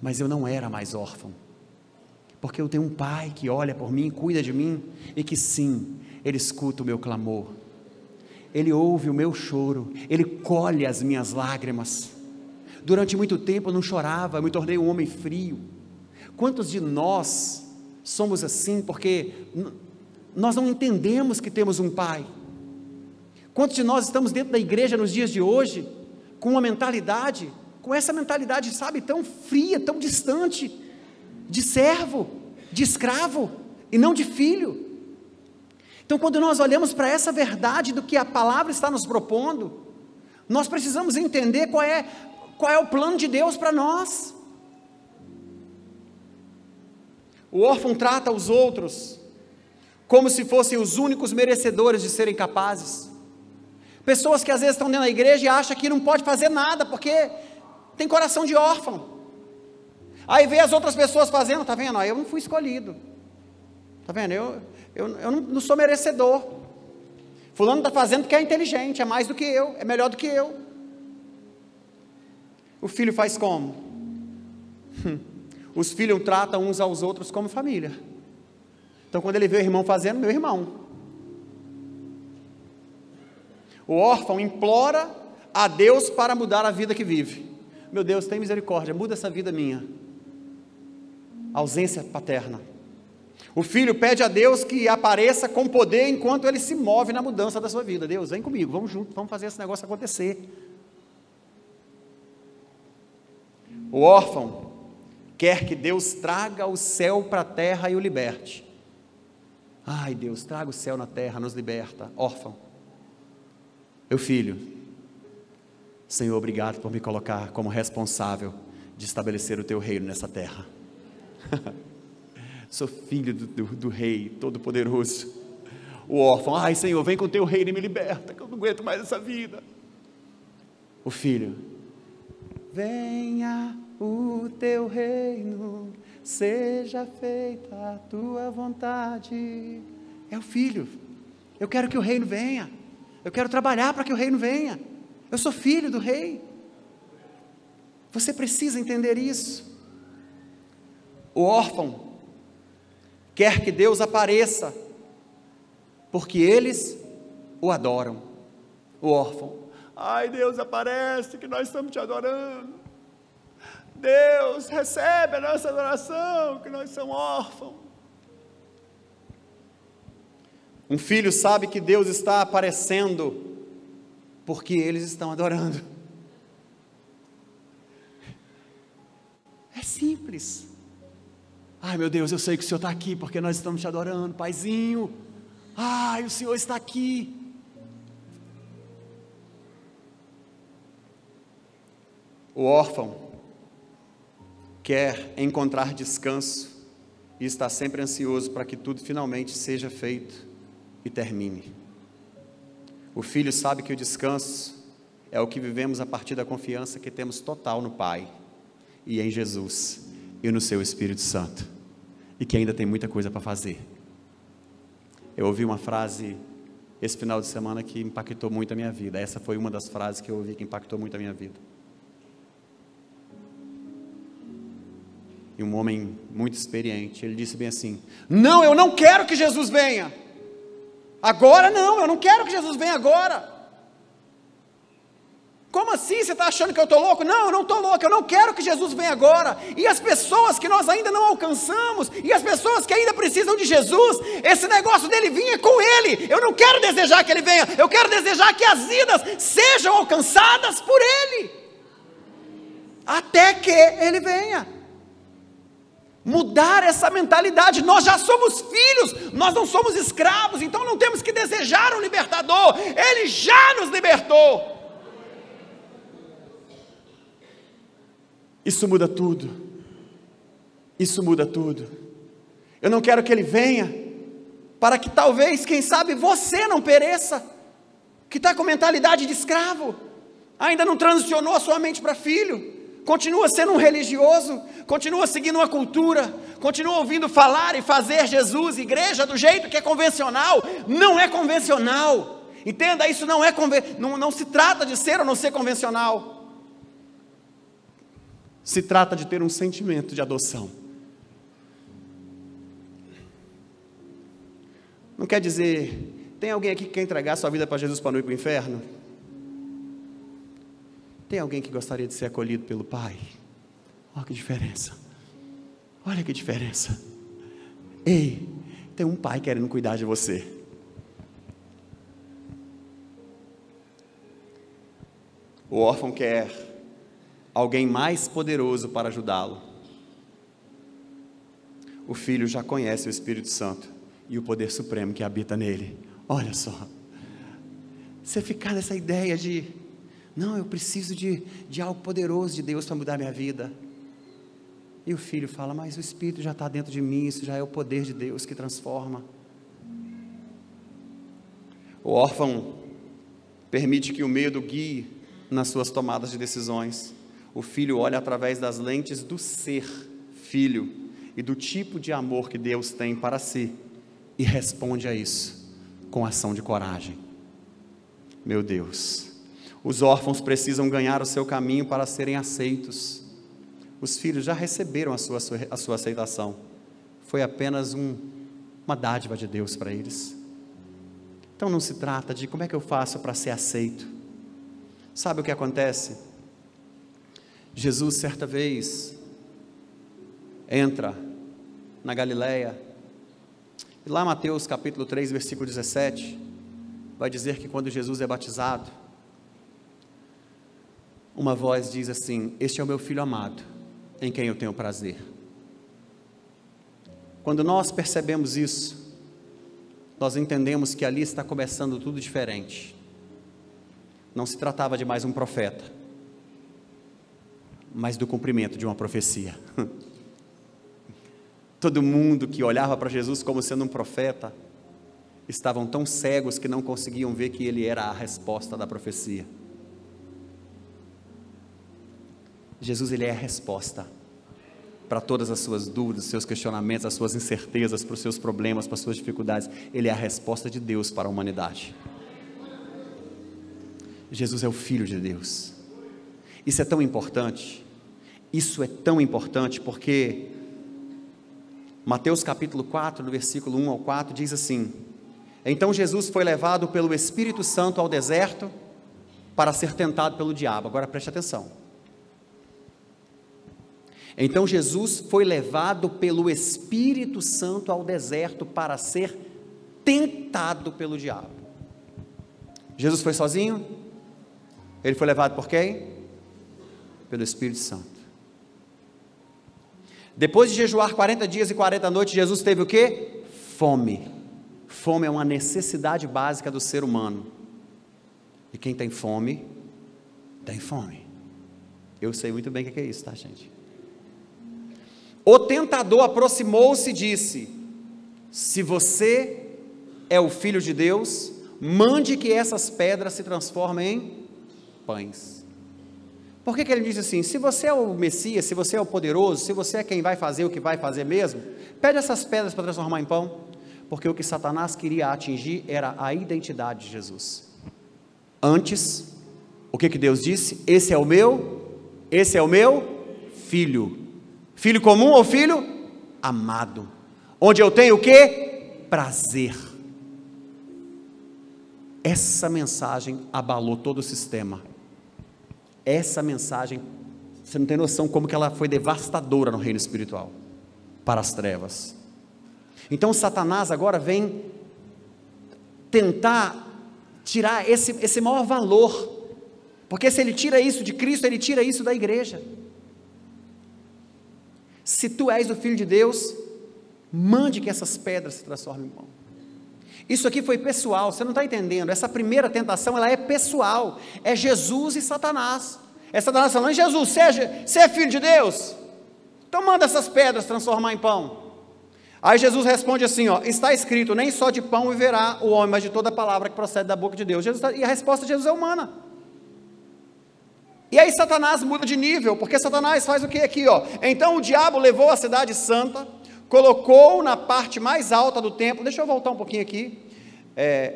mas eu não era mais órfão, porque eu tenho um pai que olha por mim, cuida de mim, e que sim, ele escuta o meu clamor, ele ouve o meu choro, ele colhe as minhas lágrimas. Durante muito tempo eu não chorava, eu me tornei um homem frio. Quantos de nós somos assim, porque nós não entendemos que temos um pai? Quantos de nós estamos dentro da igreja nos dias de hoje, com uma mentalidade, com essa mentalidade, sabe, tão fria, tão distante, de servo, de escravo, e não de filho? Então, quando nós olhamos para essa verdade do que a palavra está nos propondo, nós precisamos entender qual é o plano de Deus para nós. O órfão trata os outros como se fossem os únicos merecedores de serem capazes. Pessoas que às vezes estão dentro da igreja e acham que não pode fazer nada, porque tem coração de órfão. Aí vê as outras pessoas fazendo, tá vendo? Eu não fui escolhido. Tá vendo? Eu não sou merecedor. Fulano está fazendo porque é inteligente, é mais do que eu, é melhor do que eu. O filho faz como? Os filhos tratam uns aos outros como família. Então, quando ele vê o irmão fazendo, meu irmão. O órfão implora a Deus para mudar a vida que vive. Meu Deus, tem misericórdia, muda essa vida minha. Ausência paterna. O filho pede a Deus que apareça com poder enquanto ele se move na mudança da sua vida. Deus, vem comigo, vamos juntos, vamos fazer esse negócio acontecer. O órfão quer que Deus traga o céu para a terra e o liberte. Ai Deus, traga o céu na terra, nos liberta. Órfão. Meu filho, Senhor, obrigado por me colocar como responsável de estabelecer o teu reino nessa terra. Sou filho do rei todo-poderoso. O órfão, ai Senhor, vem com o teu reino e me liberta, que eu não aguento mais essa vida. O filho, venha o teu reino, seja feita a tua vontade. É o filho. Eu quero que o reino venha. Eu quero trabalhar para que o reino venha. Eu sou filho do rei. Você precisa entender isso. O órfão quer que Deus apareça, porque eles o adoram. O órfão, ai Deus, aparece que nós estamos te adorando. Deus, recebe a nossa adoração, que nós somos órfãos. Um filho sabe que Deus está aparecendo, porque eles estão adorando. É simples. Ai meu Deus, eu sei que o Senhor está aqui, porque nós estamos te adorando, Paizinho. Ai, o Senhor está aqui. O órfão quer encontrar descanso e está sempre ansioso para que tudo finalmente seja feito e termine. O filho sabe que o descanso é o que vivemos a partir da confiança que temos total no Pai e em Jesus e no seu Espírito Santo, e que ainda tem muita coisa para fazer. Eu ouvi uma frase esse final de semana que impactou muito a minha vida. Essa foi uma das frases que eu ouvi que impactou muito a minha vida. E um homem muito experiente, ele disse bem assim: não, eu não quero que Jesus venha agora, não, eu não quero que Jesus venha agora. Como assim, você está achando que eu estou louco? Não, eu não estou louco, eu não quero que Jesus venha agora. E as pessoas que nós ainda não alcançamos, e as pessoas que ainda precisam de Jesus, esse negócio dele vir é com ele. Eu não quero desejar que ele venha, eu quero desejar que as vidas sejam alcançadas por ele, até que ele venha. Mudar essa mentalidade. Nós já somos filhos, nós não somos escravos, então não temos que desejar um libertador, Ele já nos libertou. Isso muda tudo. Isso muda tudo. Eu não quero que Ele venha para que talvez, quem sabe, você não pereça, que está com mentalidade de escravo, ainda não transicionou a sua mente para filho, continua sendo um religioso, continua seguindo uma cultura, continua ouvindo falar e fazer Jesus, igreja do jeito que é convencional. Não é convencional, entenda, isso não é não se trata de ser ou não ser convencional, se trata de ter um sentimento de adoção. Não quer dizer, tem alguém aqui que quer entregar sua vida para Jesus para não ir para o inferno? Tem alguém que gostaria de ser acolhido pelo Pai? Olha que diferença, olha que diferença. Ei, tem um Pai querendo cuidar de você. O órfão quer alguém mais poderoso para ajudá-lo. O filho já conhece o Espírito Santo e o poder supremo que habita nele. Olha só, você ficar nessa ideia de, não, eu preciso de algo poderoso de Deus para mudar minha vida, e o filho fala, mas o Espírito já está dentro de mim, isso já é o poder de Deus que transforma. O órfão permite que o medo guie nas suas tomadas de decisões. O filho olha através das lentes do ser filho e do tipo de amor que Deus tem para si e responde a isso com ação de coragem. Meu Deus, os órfãos precisam ganhar o seu caminho para serem aceitos. Os filhos já receberam a sua aceitação, foi apenas uma dádiva de Deus para eles. Então não se trata de como é que eu faço para ser aceito. Sabe o que acontece? Jesus certa vez entra na Galileia, e lá Mateus capítulo 3 versículo 17, vai dizer que quando Jesus é batizado, uma voz diz assim, este é o meu filho amado, em quem eu tenho prazer. Quando nós percebemos isso, nós entendemos que ali está começando tudo diferente. Não se tratava de mais um profeta, mas do cumprimento de uma profecia. Todo mundo que olhava para Jesus como sendo um profeta, estavam tão cegos que não conseguiam ver que ele era a resposta da profecia. Jesus, ele é a resposta para todas as suas dúvidas, seus questionamentos, as suas incertezas, para os seus problemas, para as suas dificuldades. Ele é a resposta de Deus para a humanidade. Jesus é o Filho de Deus. Isso é tão importante, porque Mateus capítulo 4, no versículo 1 ao 4, diz assim, então Jesus foi levado pelo Espírito Santo ao deserto, para ser tentado pelo diabo. Agora preste atenção, então Jesus foi levado pelo Espírito Santo ao deserto, para ser tentado pelo diabo. Jesus foi sozinho? Ele foi levado por quem? Pelo Espírito Santo. Depois de jejuar 40 dias e 40 noites, Jesus teve o quê? Fome. Fome é uma necessidade básica do ser humano. E quem tem fome, tem fome. Eu sei muito bem o que é isso, tá, gente? O tentador aproximou-se e disse, se você é o Filho de Deus, mande que essas pedras se transformem em pães. Por que ele diz assim, se você é o Messias, se você é o poderoso, se você é quem vai fazer o que vai fazer mesmo, pede essas pedras para transformar em pão, porque o que Satanás queria atingir era a identidade de Jesus. Antes, o que Deus disse? Esse é o meu filho. Filho comum ou filho amado? Onde eu tenho o quê? Prazer. Essa mensagem abalou todo o sistema. Essa mensagem, você não tem noção como que ela foi devastadora no reino espiritual, para as trevas. Então Satanás agora vem tentar tirar esse maior valor, porque se ele tira isso de Cristo, ele tira isso da igreja. Se tu és o Filho de Deus, mande que essas pedras se transformem em pão. Isso aqui foi pessoal, você não está entendendo, essa primeira tentação, ela é pessoal, é Jesus e Satanás. É Satanás falando: Jesus, você é Filho de Deus? Então manda essas pedras transformar em pão. Aí Jesus responde assim, está escrito, nem só de pão viverá o homem, mas de toda palavra que procede da boca de Deus. E a resposta de Jesus é humana. E aí Satanás muda de nível, porque Satanás faz o que aqui? Então o diabo levou a cidade santa, colocou na parte mais alta do templo. Deixa eu voltar um pouquinho aqui.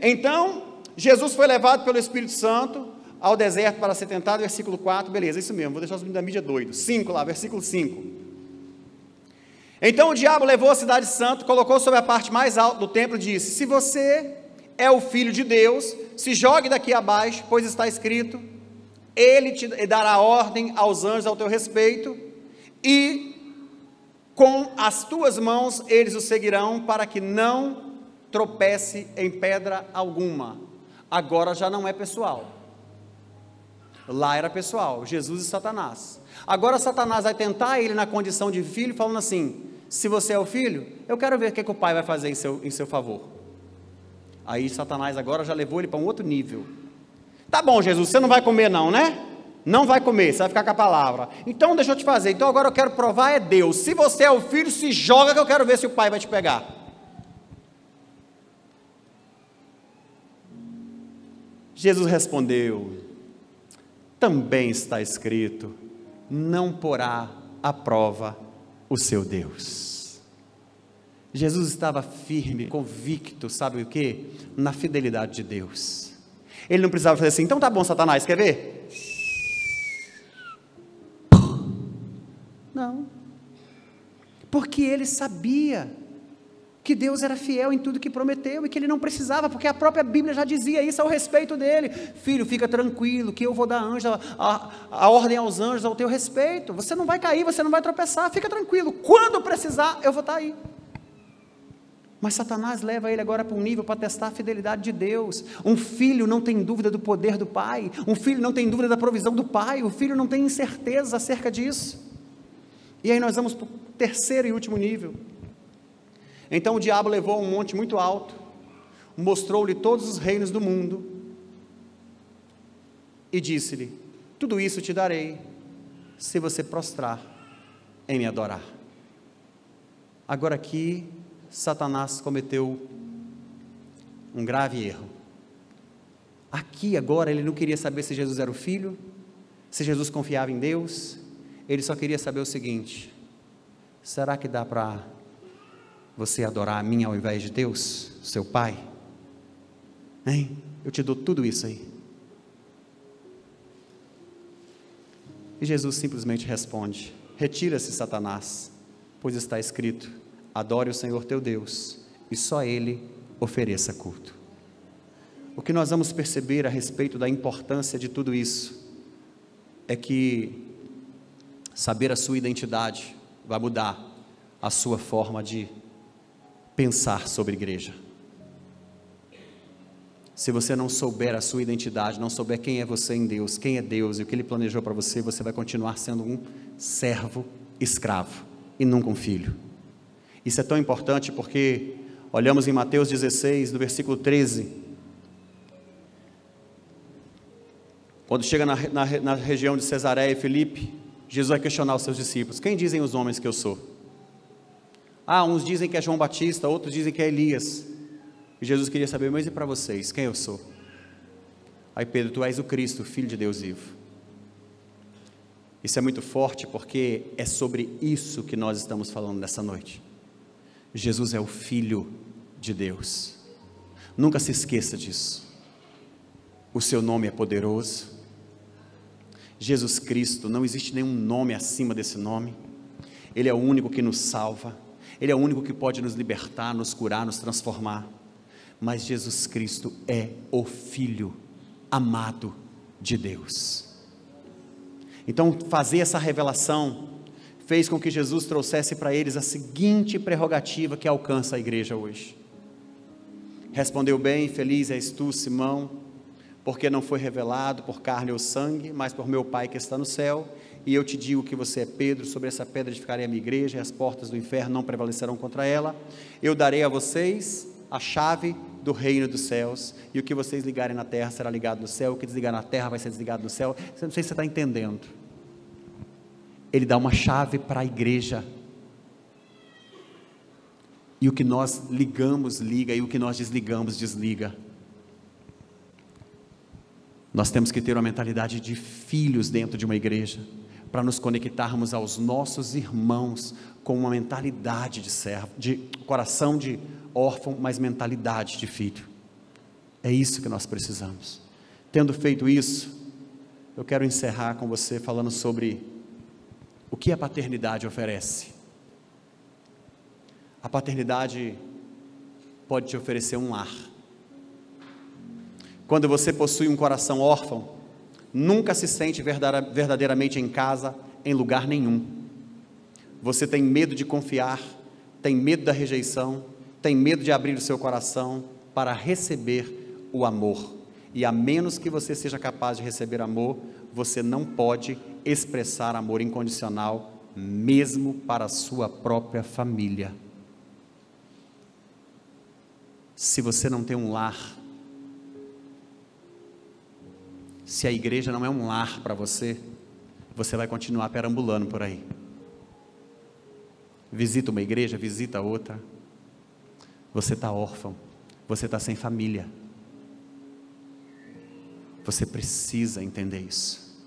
Então Jesus foi levado pelo Espírito Santo ao deserto para ser tentado, versículo 4, beleza, isso mesmo, vou deixar os meninos da mídia doidos. 5 lá, versículo 5. Então o diabo levou a cidade santa, colocou sobre a parte mais alta do templo e disse: se você é o Filho de Deus, se jogue daqui abaixo, pois está escrito, ele te dará ordem aos anjos ao teu respeito, e com as tuas mãos eles o seguirão, para que não tropece em pedra alguma. Agora já não é pessoal, lá era pessoal, Jesus e Satanás. Agora Satanás vai tentar ele na condição de filho, falando assim: se você é o filho, eu quero ver o que o pai vai fazer em seu favor. Aí Satanás agora já levou ele para um outro nível. Tá bom, Jesus, você não vai comer não, né? Não vai comer, você vai ficar com a palavra. Então deixa eu te fazer, então agora eu quero provar é Deus. Se você é o filho, se joga que eu quero ver se o pai vai te pegar. Jesus respondeu: também está escrito, não porá à prova o seu Deus. Jesus estava firme, convicto, sabe o que? Na fidelidade de Deus. Ele não precisava fazer assim: então tá bom, Satanás, quer ver? Não, porque ele sabia que Deus era fiel em tudo que prometeu, e que ele não precisava, porque a própria Bíblia já dizia isso ao respeito dele: filho, fica tranquilo, que eu vou dar a ordem aos anjos ao teu respeito, você não vai cair, você não vai tropeçar, fica tranquilo, quando precisar, eu vou estar aí. Mas Satanás leva ele agora para um nível para testar a fidelidade de Deus. Um filho não tem dúvida do poder do pai, um filho não tem dúvida da provisão do pai, o filho não tem incerteza acerca disso. E aí nós vamos para o terceiro e último nível. Então o diabo levou a um monte muito alto, mostrou-lhe todos os reinos do mundo, e disse-lhe: tudo isso te darei, se você prostrar em me adorar. Agora aqui, Satanás cometeu um grave erro. Aqui agora ele não queria saber se Jesus era o filho, se Jesus confiava em Deus, ele só queria saber o seguinte: será que dá para você adorar a mim ao invés de Deus, seu pai? Hein? Eu te dou tudo isso aí. E Jesus simplesmente responde: retira-se, Satanás, pois está escrito, adore o Senhor teu Deus, e só Ele ofereça culto. O que nós vamos perceber a respeito da importância de tudo isso, é que saber a sua identidade vai mudar a sua forma de pensar sobre igreja. Se você não souber a sua identidade, não souber quem é você em Deus, quem é Deus e o que Ele planejou para você, você vai continuar sendo um servo escravo e nunca um filho. Isso é tão importante porque olhamos em Mateus 16, no versículo 13, quando chega na região de Cesareia e Filipe, Jesus vai questionar os seus discípulos: quem dizem os homens que eu sou? Uns dizem que é João Batista, outros dizem que é Elias. E Jesus queria saber: mas e para vocês, quem eu sou? Aí Pedro: tu és o Cristo, Filho de Deus vivo. Isso é muito forte porque é sobre isso que nós estamos falando nessa noite. Jesus é o Filho de Deus. Nunca se esqueça disso. O seu nome é poderoso. Jesus Cristo, não existe nenhum nome acima desse nome. Ele é o único que nos salva, Ele é o único que pode nos libertar, nos curar, nos transformar. Mas Jesus Cristo é o Filho amado de Deus. Então fazer essa revelação fez com que Jesus trouxesse para eles a seguinte prerrogativa que alcança a igreja hoje. Respondeu bem: feliz és tu, Simão, porque não foi revelado por carne ou sangue, mas por meu Pai que está no céu. E eu te digo que você é Pedro, sobre essa pedra edificarei a minha igreja, e as portas do inferno não prevalecerão contra ela. Eu darei a vocês a chave do reino dos céus, e o que vocês ligarem na terra será ligado no céu, o que desligar na terra vai ser desligado no céu. Não sei se você está entendendo. Ele dá uma chave para a igreja, e o que nós ligamos, liga, e o que nós desligamos, desliga. Nós temos que ter uma mentalidade de filhos dentro de uma igreja, para nos conectarmos aos nossos irmãos, com uma mentalidade de servo, de coração de órfão, mas mentalidade de filho. É isso que nós precisamos. Tendo feito isso, eu quero encerrar com você falando sobre o que a paternidade oferece. A paternidade pode te oferecer um lar. Quando você possui um coração órfão, nunca se sente verdadeiramente em casa, em lugar nenhum. Você tem medo de confiar, tem medo da rejeição, tem medo de abrir o seu coração para receber o amor. E a menos que você seja capaz de receber amor, você não pode expressar amor incondicional, mesmo para a sua própria família. Se você não tem um lar, se a igreja não é um lar para você, você vai continuar perambulando por aí. Visita uma igreja, visita outra. Você está órfão, você está sem família. Você precisa entender isso.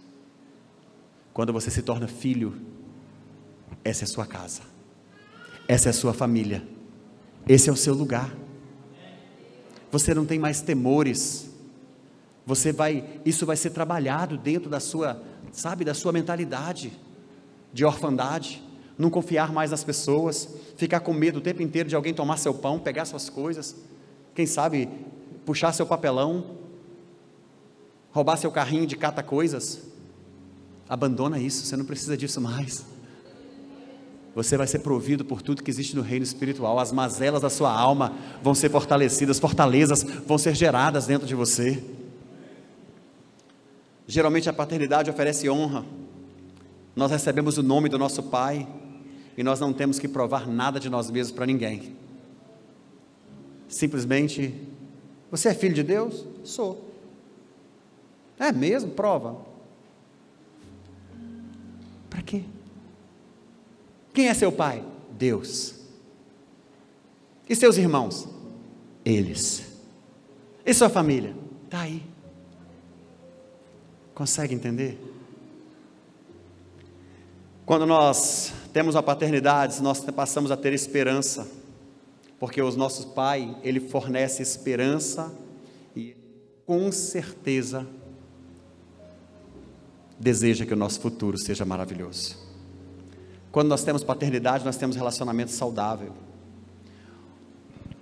Quando você se torna filho, essa é a sua casa, essa é a sua família, esse é o seu lugar. Você não tem mais temores. Isso vai ser trabalhado dentro da sua, da sua mentalidade de orfandade. Não confiar mais nas pessoas, ficar com medo o tempo inteiro de alguém tomar seu pão, pegar suas coisas, quem sabe puxar seu papelão, roubar seu carrinho de cata coisas. Abandona isso, você não precisa disso mais. Você vai ser provido por tudo que existe no reino espiritual. As mazelas da sua alma vão ser fortalecidas, fortalezas vão ser geradas dentro de você. Geralmente a paternidade oferece honra. Nós recebemos o nome do nosso Pai e nós não temos que provar nada de nós mesmos para ninguém. Simplesmente, você é filho de Deus? Sou. É mesmo? Prova. Para quê? Quem é seu pai? Deus. E seus irmãos? Eles. E sua família? Está aí. Consegue entender? Quando nós temos a paternidade, nós passamos a ter esperança, porque o nosso Pai, Ele fornece esperança e com certeza deseja que o nosso futuro seja maravilhoso. Quando nós temos paternidade, nós temos relacionamento saudável.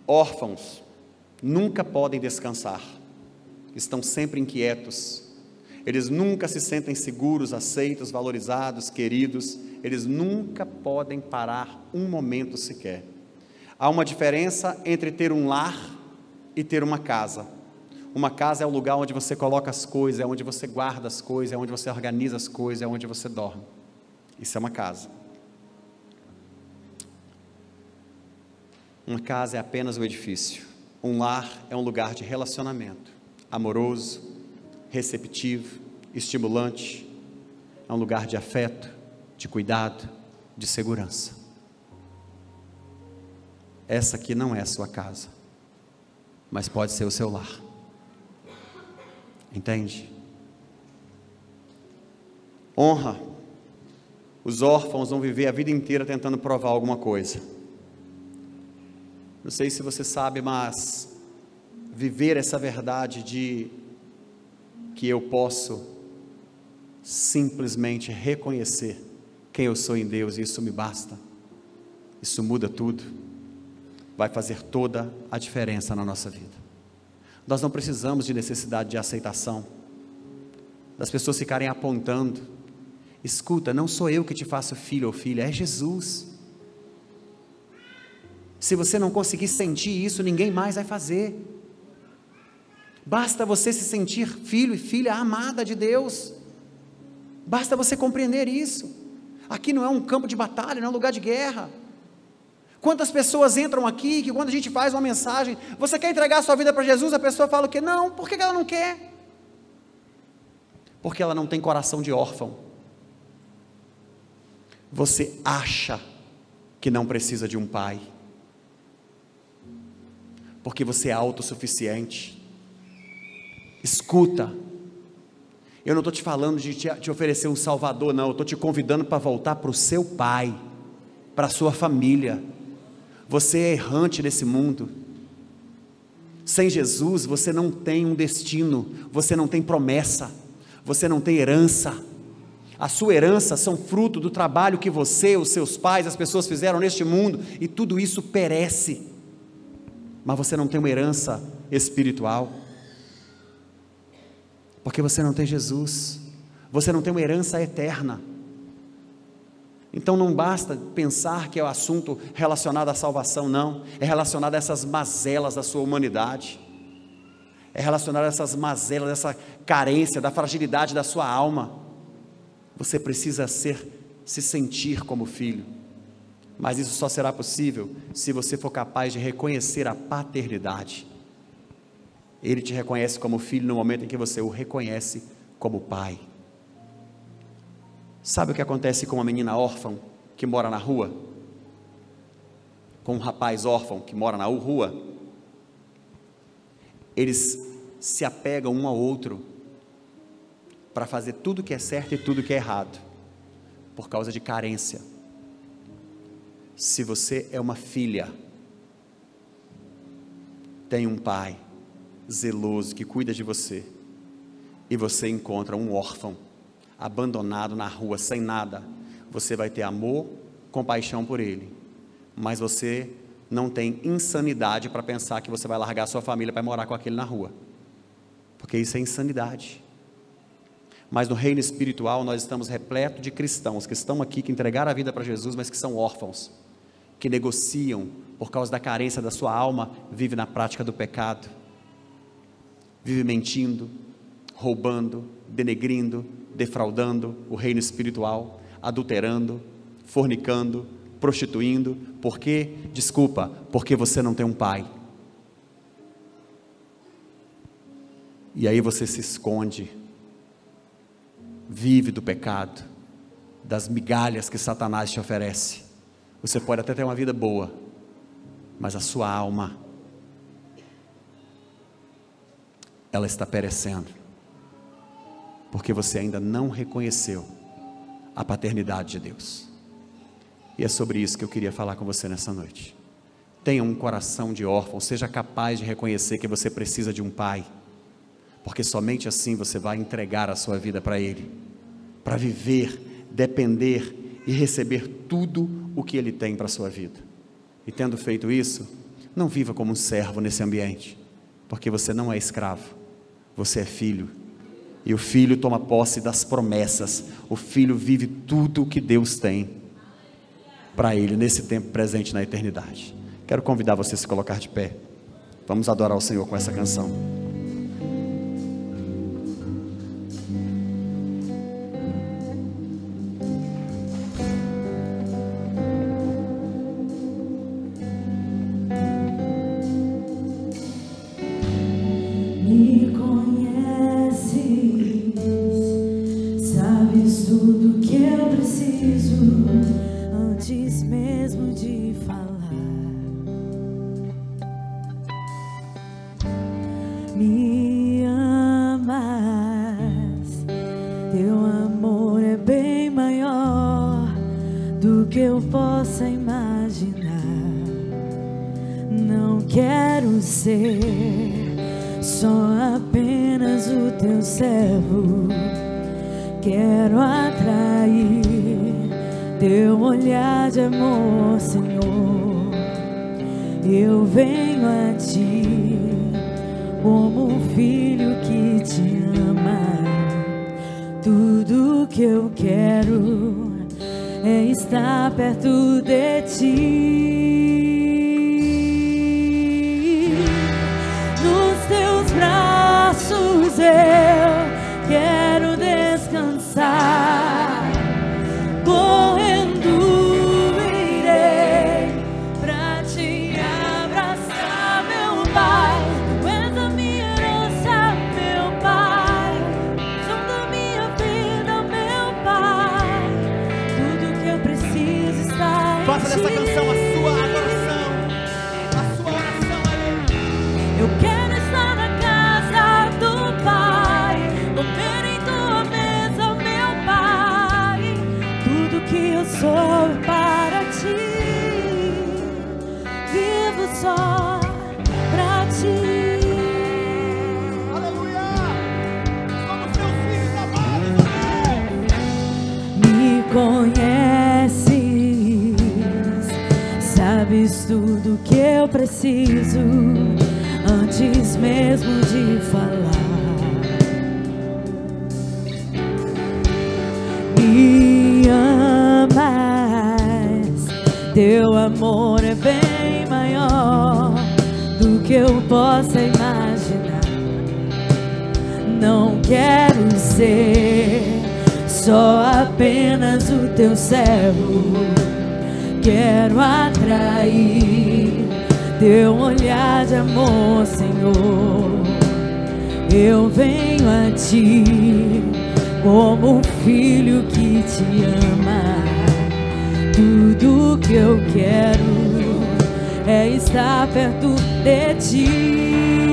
Órfãos nunca podem descansar, estão sempre inquietos, eles nunca se sentem seguros, aceitos, valorizados, queridos, eles nunca podem parar um momento sequer. Há uma diferença entre ter um lar e ter uma casa. Uma casa é o lugar onde você coloca as coisas, é onde você guarda as coisas, é onde você organiza as coisas, é onde você dorme. Isso é uma casa. Uma casa é apenas um edifício. Um lar é um lugar de relacionamento, amoroso, receptivo, estimulante. É um lugar de afeto, de cuidado, de segurança. Essa aqui não é a sua casa, mas pode ser o seu lar. Entende? Honra. Os órfãos vão viver a vida inteira tentando provar alguma coisa. Não sei se você sabe, mas viver essa verdade de que eu posso simplesmente reconhecer quem eu sou em Deus, e isso me basta, isso muda tudo, vai fazer toda a diferença na nossa vida. Nós não precisamos de necessidade de aceitação, das pessoas ficarem apontando. Escuta, não sou eu que te faço filho ou filha, é Jesus. Se você não conseguir sentir isso, ninguém mais vai fazer. Basta você se sentir filho e filha amada de Deus. Basta você compreender isso. Aqui não é um campo de batalha, não é um lugar de guerra. Quantas pessoas entram aqui, que quando a gente faz uma mensagem, você quer entregar a sua vida para Jesus, a pessoa fala o quê? Não, por que ela não quer? Porque ela não tem coração de órfão. Você acha que não precisa de um pai, porque você é autossuficiente. Escuta, eu não estou te falando de te oferecer um salvador, não, eu estou te convidando para voltar para o seu pai, para a sua família. Você é errante nesse mundo. Sem Jesus você não tem um destino, você não tem promessa, você não tem herança. A sua herança são fruto do trabalho que você, os seus pais, as pessoas fizeram neste mundo, e tudo isso perece, mas você não tem uma herança espiritual, porque você não tem Jesus, você não tem uma herança eterna. Então não basta pensar que é um assunto relacionado à salvação, não, é relacionado a essas mazelas da sua humanidade, é relacionado a essas mazelas, dessa carência, da fragilidade da sua alma. Você precisa se sentir como filho, mas isso só será possível se você for capaz de reconhecer a paternidade. Ele te reconhece como filho no momento em que você o reconhece como pai. Sabe o que acontece com uma menina órfã que mora na rua? Com um rapaz órfão que mora na rua? Eles se apegam um ao outro para fazer tudo que é certo e tudo que é errado, por causa de carência. Se você é uma filha, tem um pai zeloso que cuida de você, e você encontra um órfão abandonado na rua, sem nada, você vai ter amor, compaixão por ele, mas você não tem insanidade para pensar que você vai largar a sua família para morar com aquele na rua, porque isso é insanidade. Mas no reino espiritual nós estamos repletos de cristãos que estão aqui, que entregaram a vida para Jesus, mas que são órfãos, que negociam por causa da carência da sua alma, vive na prática do pecado, vive mentindo, roubando, denegrindo, defraudando o reino espiritual, adulterando, fornicando, prostituindo. Por quê? Desculpa, porque você não tem um pai. E aí você se esconde, vive do pecado, das migalhas que Satanás te oferece. Você pode até ter uma vida boa, mas a sua alma, ela está perecendo, porque você ainda não reconheceu a paternidade de Deus. E é sobre isso que eu queria falar com você nessa noite. Tenha um coração de órfão, seja capaz de reconhecer que você precisa de um pai, porque somente assim você vai entregar a sua vida para Ele, para viver, depender e receber tudo o que Ele tem para a sua vida. E tendo feito isso, não viva como um servo nesse ambiente, porque você não é escravo, você é filho, e o filho toma posse das promessas, o filho vive tudo o que Deus tem para ele, nesse tempo presente na eternidade. Quero convidar você a se colocar de pé, vamos adorar o Senhor com essa canção. Quero atrair teu olhar de amor, Senhor. Eu venho a ti como um filho que te ama. Tudo que eu quero é estar perto de ti. Nos teus braços eu quero descansar. Correndo irei pra te abraçar, meu Pai. Tu és a minha herança, meu Pai. Som da minha vida, meu Pai. Tudo que eu preciso está em Faça ti. dessa canção a sua adoração, a sua oração a Ele. Eu quero estar na casa do Pai, comer em tua mesa, meu Pai. Tudo que eu sou é para ti, vivo só pra ti. Aleluia! Somos teus filhos amados, amém! Me conheces, sabes tudo que eu preciso antes mesmo de falar. Me amas, teu amor é bem maior do que eu possa imaginar. Não quero ser só apenas o teu servo, quero atrair teu olhar de amor, Senhor. Eu venho a ti como um filho que te ama. Tudo que eu quero é estar perto de ti.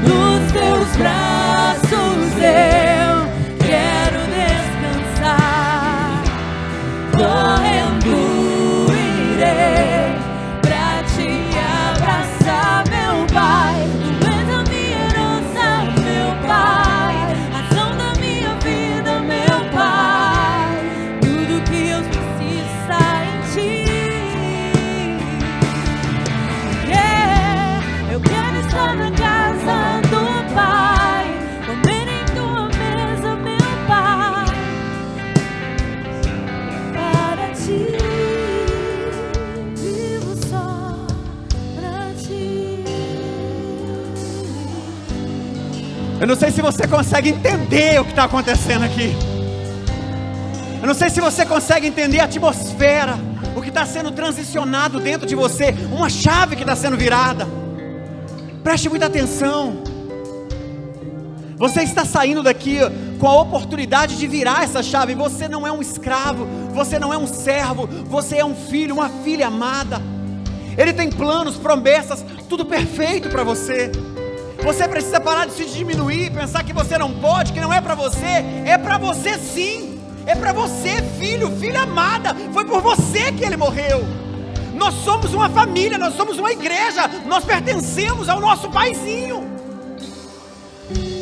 Nos teus braços eu quero descansar. Correndo irei pra te abraçar, meu Pai. Tu és a minha herança, meu Pai. Razão da minha vida, meu Pai. Tudo que eu preciso está em ti. Eu quero estar na casa do Pai, comer em tua mesa, meu Pai. Para ti, vivo só pra ti. Eu não sei se você consegue entender o que está acontecendo aqui. Eu não sei se você consegue entender a atmosfera, o que está sendo transicionado dentro de você, uma chave que está sendo virada. Preste muita atenção. Você está saindo daqui com a oportunidade de virar essa chave. Você não é um escravo, você não é um servo, você é um filho, uma filha amada. Ele tem planos, promessas, tudo perfeito para você. Você precisa parar de se diminuir, pensar que você não pode, que não é para você. É para você sim, é para você, filho, filha amada. Foi por você que ele morreu. Nós somos uma família, nós somos uma igreja, nós pertencemos ao nosso paizinho.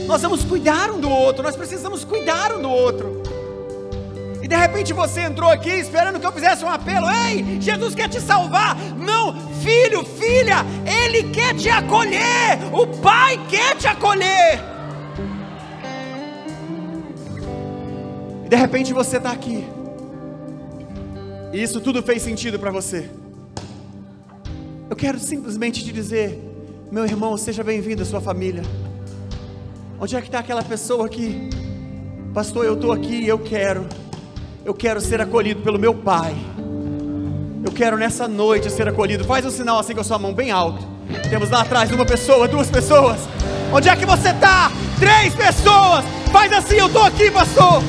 Nós vamos cuidar um do outro, nós precisamos cuidar um do outro. E de repente você entrou aqui esperando que eu fizesse um apelo. Ei, Jesus quer te salvar. Não, filho, filha, Ele quer te acolher. O Pai quer te acolher. E de repente você está aqui, e isso tudo fez sentido para você. Eu quero simplesmente te dizer, meu irmão, seja bem-vindo à sua família. Onde é que está aquela pessoa que, pastor, eu estou aqui e eu quero ser acolhido pelo meu Pai. Eu quero nessa noite ser acolhido. Faz um sinal assim com a sua mão bem alto. Temos lá atrás uma pessoa, duas pessoas. Onde é que você está? 3 pessoas. Faz assim, eu estou aqui, pastor.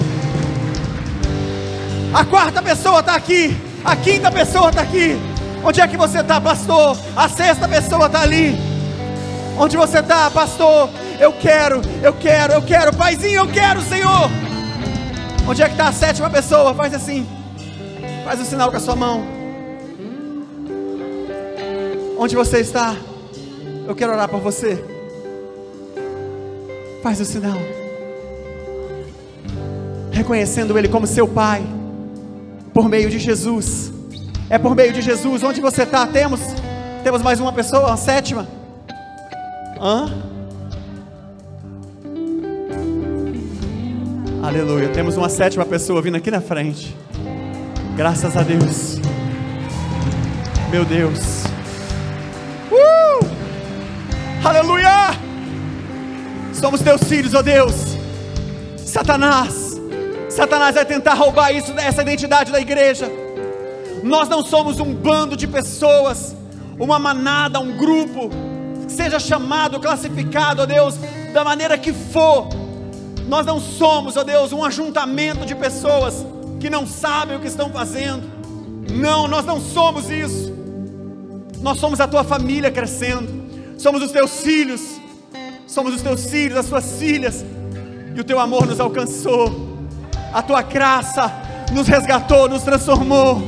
A 4ª pessoa está aqui. A 5ª pessoa está aqui. Onde é que você está, pastor? A 6ª pessoa está ali. Onde você está, pastor? Eu quero, Paizinho, eu quero, Senhor. Onde é que está a 7ª pessoa? Faz assim, faz um sinal com a sua mão. Onde você está? Eu quero orar por você. Faz o sinal, reconhecendo Ele como seu Pai, por meio de Jesus. É por meio de Jesus. Onde você está? Temos mais uma pessoa, a 7ª. Aleluia, temos uma 7ª pessoa vindo aqui na frente. Graças a Deus. Meu Deus. Aleluia! Somos teus filhos, ó Deus. Satanás vai tentar roubar essa identidade da igreja. Nós não somos um bando de pessoas, uma manada, um grupo, seja chamado, classificado, ó Deus, da maneira que for. Nós não somos, ó Deus, um ajuntamento de pessoas que não sabem o que estão fazendo. Não, nós não somos isso. Nós somos a tua família crescendo. Somos os teus filhos. Somos os teus filhos, as tuas filhas. E o teu amor nos alcançou. A tua graça nos resgatou, nos transformou.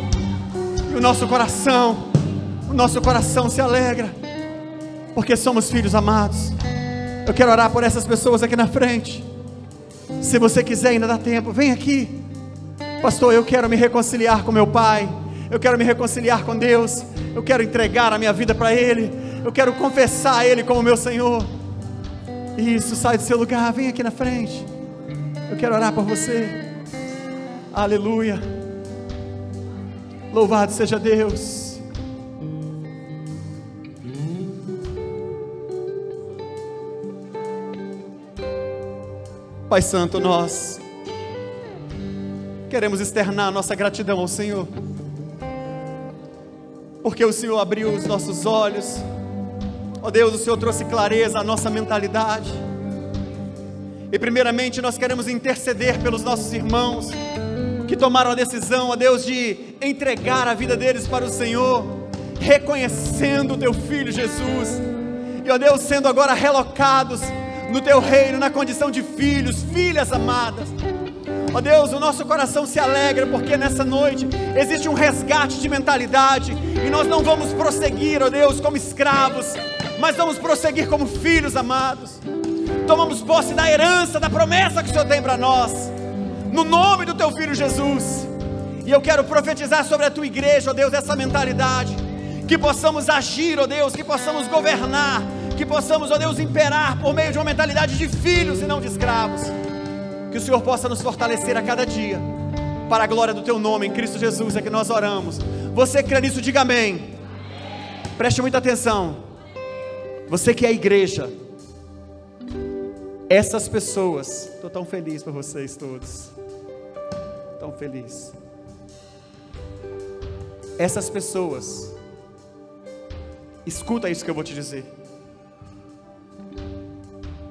E o nosso coração se alegra, porque somos filhos amados. Eu quero orar por essas pessoas aqui na frente. Se você quiser, ainda dá tempo, vem aqui. Pastor, eu quero me reconciliar com meu pai. Eu quero me reconciliar com Deus. Eu quero entregar a minha vida para Ele. Eu quero confessar Ele como meu Senhor. Isso, sai do seu lugar, vem aqui na frente. Eu quero orar por você. Aleluia. Louvado seja Deus. Pai Santo, nós queremos externar nossa gratidão ao Senhor, porque o Senhor abriu os nossos olhos, ó Deus, o Senhor trouxe clareza à nossa mentalidade. E primeiramente nós queremos interceder pelos nossos irmãos que tomaram a decisão, ó Deus, de entregar a vida deles para o Senhor, reconhecendo o teu Filho Jesus, e ó Deus, sendo agora relocados no teu reino, na condição de filhos, filhas amadas. Ó Deus, o nosso coração se alegra, porque nessa noite existe um resgate de mentalidade, e nós não vamos prosseguir, ó Deus, como escravos, mas vamos prosseguir como filhos amados. Tomamos posse da herança, da promessa que o Senhor tem para nós, no nome do teu Filho Jesus. E eu quero profetizar sobre a tua igreja, ó Deus, essa mentalidade, que possamos agir, ó Deus, que possamos governar, que possamos, ó Deus, imperar por meio de uma mentalidade de filhos e não de escravos. Que o Senhor possa nos fortalecer a cada dia, para a glória do teu nome, em Cristo Jesus é que nós oramos. Você crê nisso, diga amém. Preste muita atenção. Você que é a igreja, essas pessoas, estou tão feliz por vocês todos, tão feliz. Essas pessoas, escuta isso que eu vou te dizer.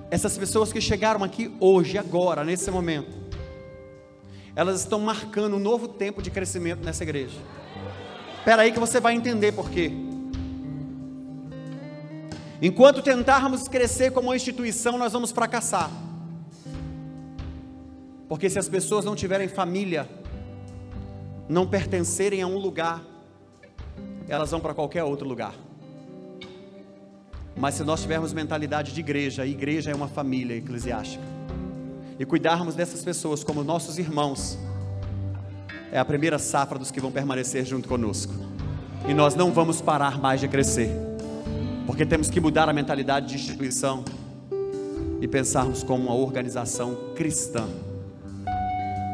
Essas pessoas que chegaram aqui hoje, agora, nesse momento, elas estão marcando um novo tempo de crescimento nessa igreja. Espera aí que você vai entender por quê. Enquanto tentarmos crescer como uma instituição, nós vamos fracassar. Porque se as pessoas não tiverem família, não pertencerem a um lugar, elas vão para qualquer outro lugar. Mas se nós tivermos mentalidade de igreja, a igreja é uma família eclesiástica, e cuidarmos dessas pessoas como nossos irmãos, é a primeira safra dos que vão permanecer junto conosco. E nós não vamos parar mais de crescer, porque temos que mudar a mentalidade de instituição e pensarmos como uma organização cristã.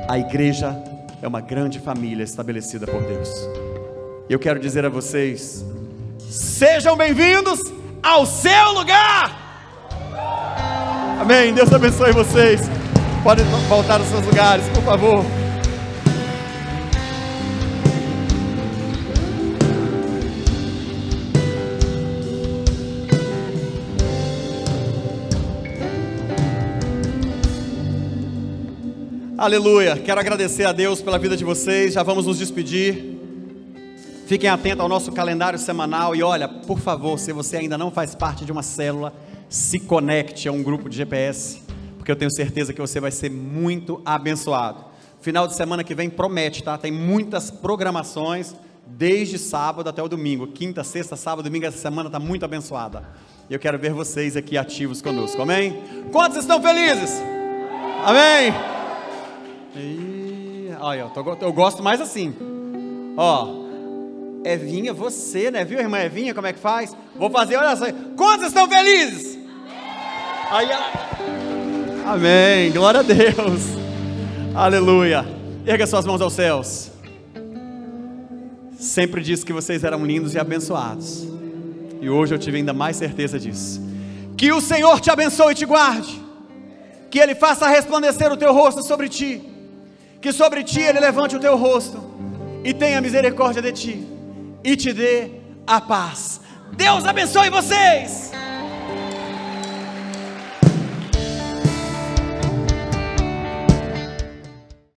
A igreja é uma grande família estabelecida por Deus. E eu quero dizer a vocês: sejam bem-vindos ao seu lugar. Amém. Deus abençoe vocês. Podem voltar aos seus lugares, por favor. Aleluia. Quero agradecer a Deus pela vida de vocês. Já vamos nos despedir. Fiquem atentos ao nosso calendário semanal. E olha, por favor, se você ainda não faz parte de uma célula, se conecte a um grupo de GPS, porque eu tenho certeza que você vai ser muito abençoado. Final de semana que vem promete, tá? Tem muitas programações, desde sábado até o domingo. Quinta, sexta, sábado, domingo. Essa semana está muito abençoada. E eu quero ver vocês aqui ativos conosco, amém? Quantos estão felizes? Amém? E, olha, eu gosto mais assim. Ó, Evinha, você, né? Viu, irmã Evinha, como é que faz? Vou fazer, olha só. Quantos estão felizes? Aí ela... Amém, glória a Deus. Aleluia. Erga suas mãos aos céus. Sempre disse que vocês eram lindos e abençoados, e hoje eu tive ainda mais certeza disso. Que o Senhor te abençoe e te guarde. Que Ele faça resplandecer o teu rosto sobre ti. Que sobre ti Ele levante o teu rosto e tenha misericórdia de ti e te dê a paz. Deus abençoe vocês.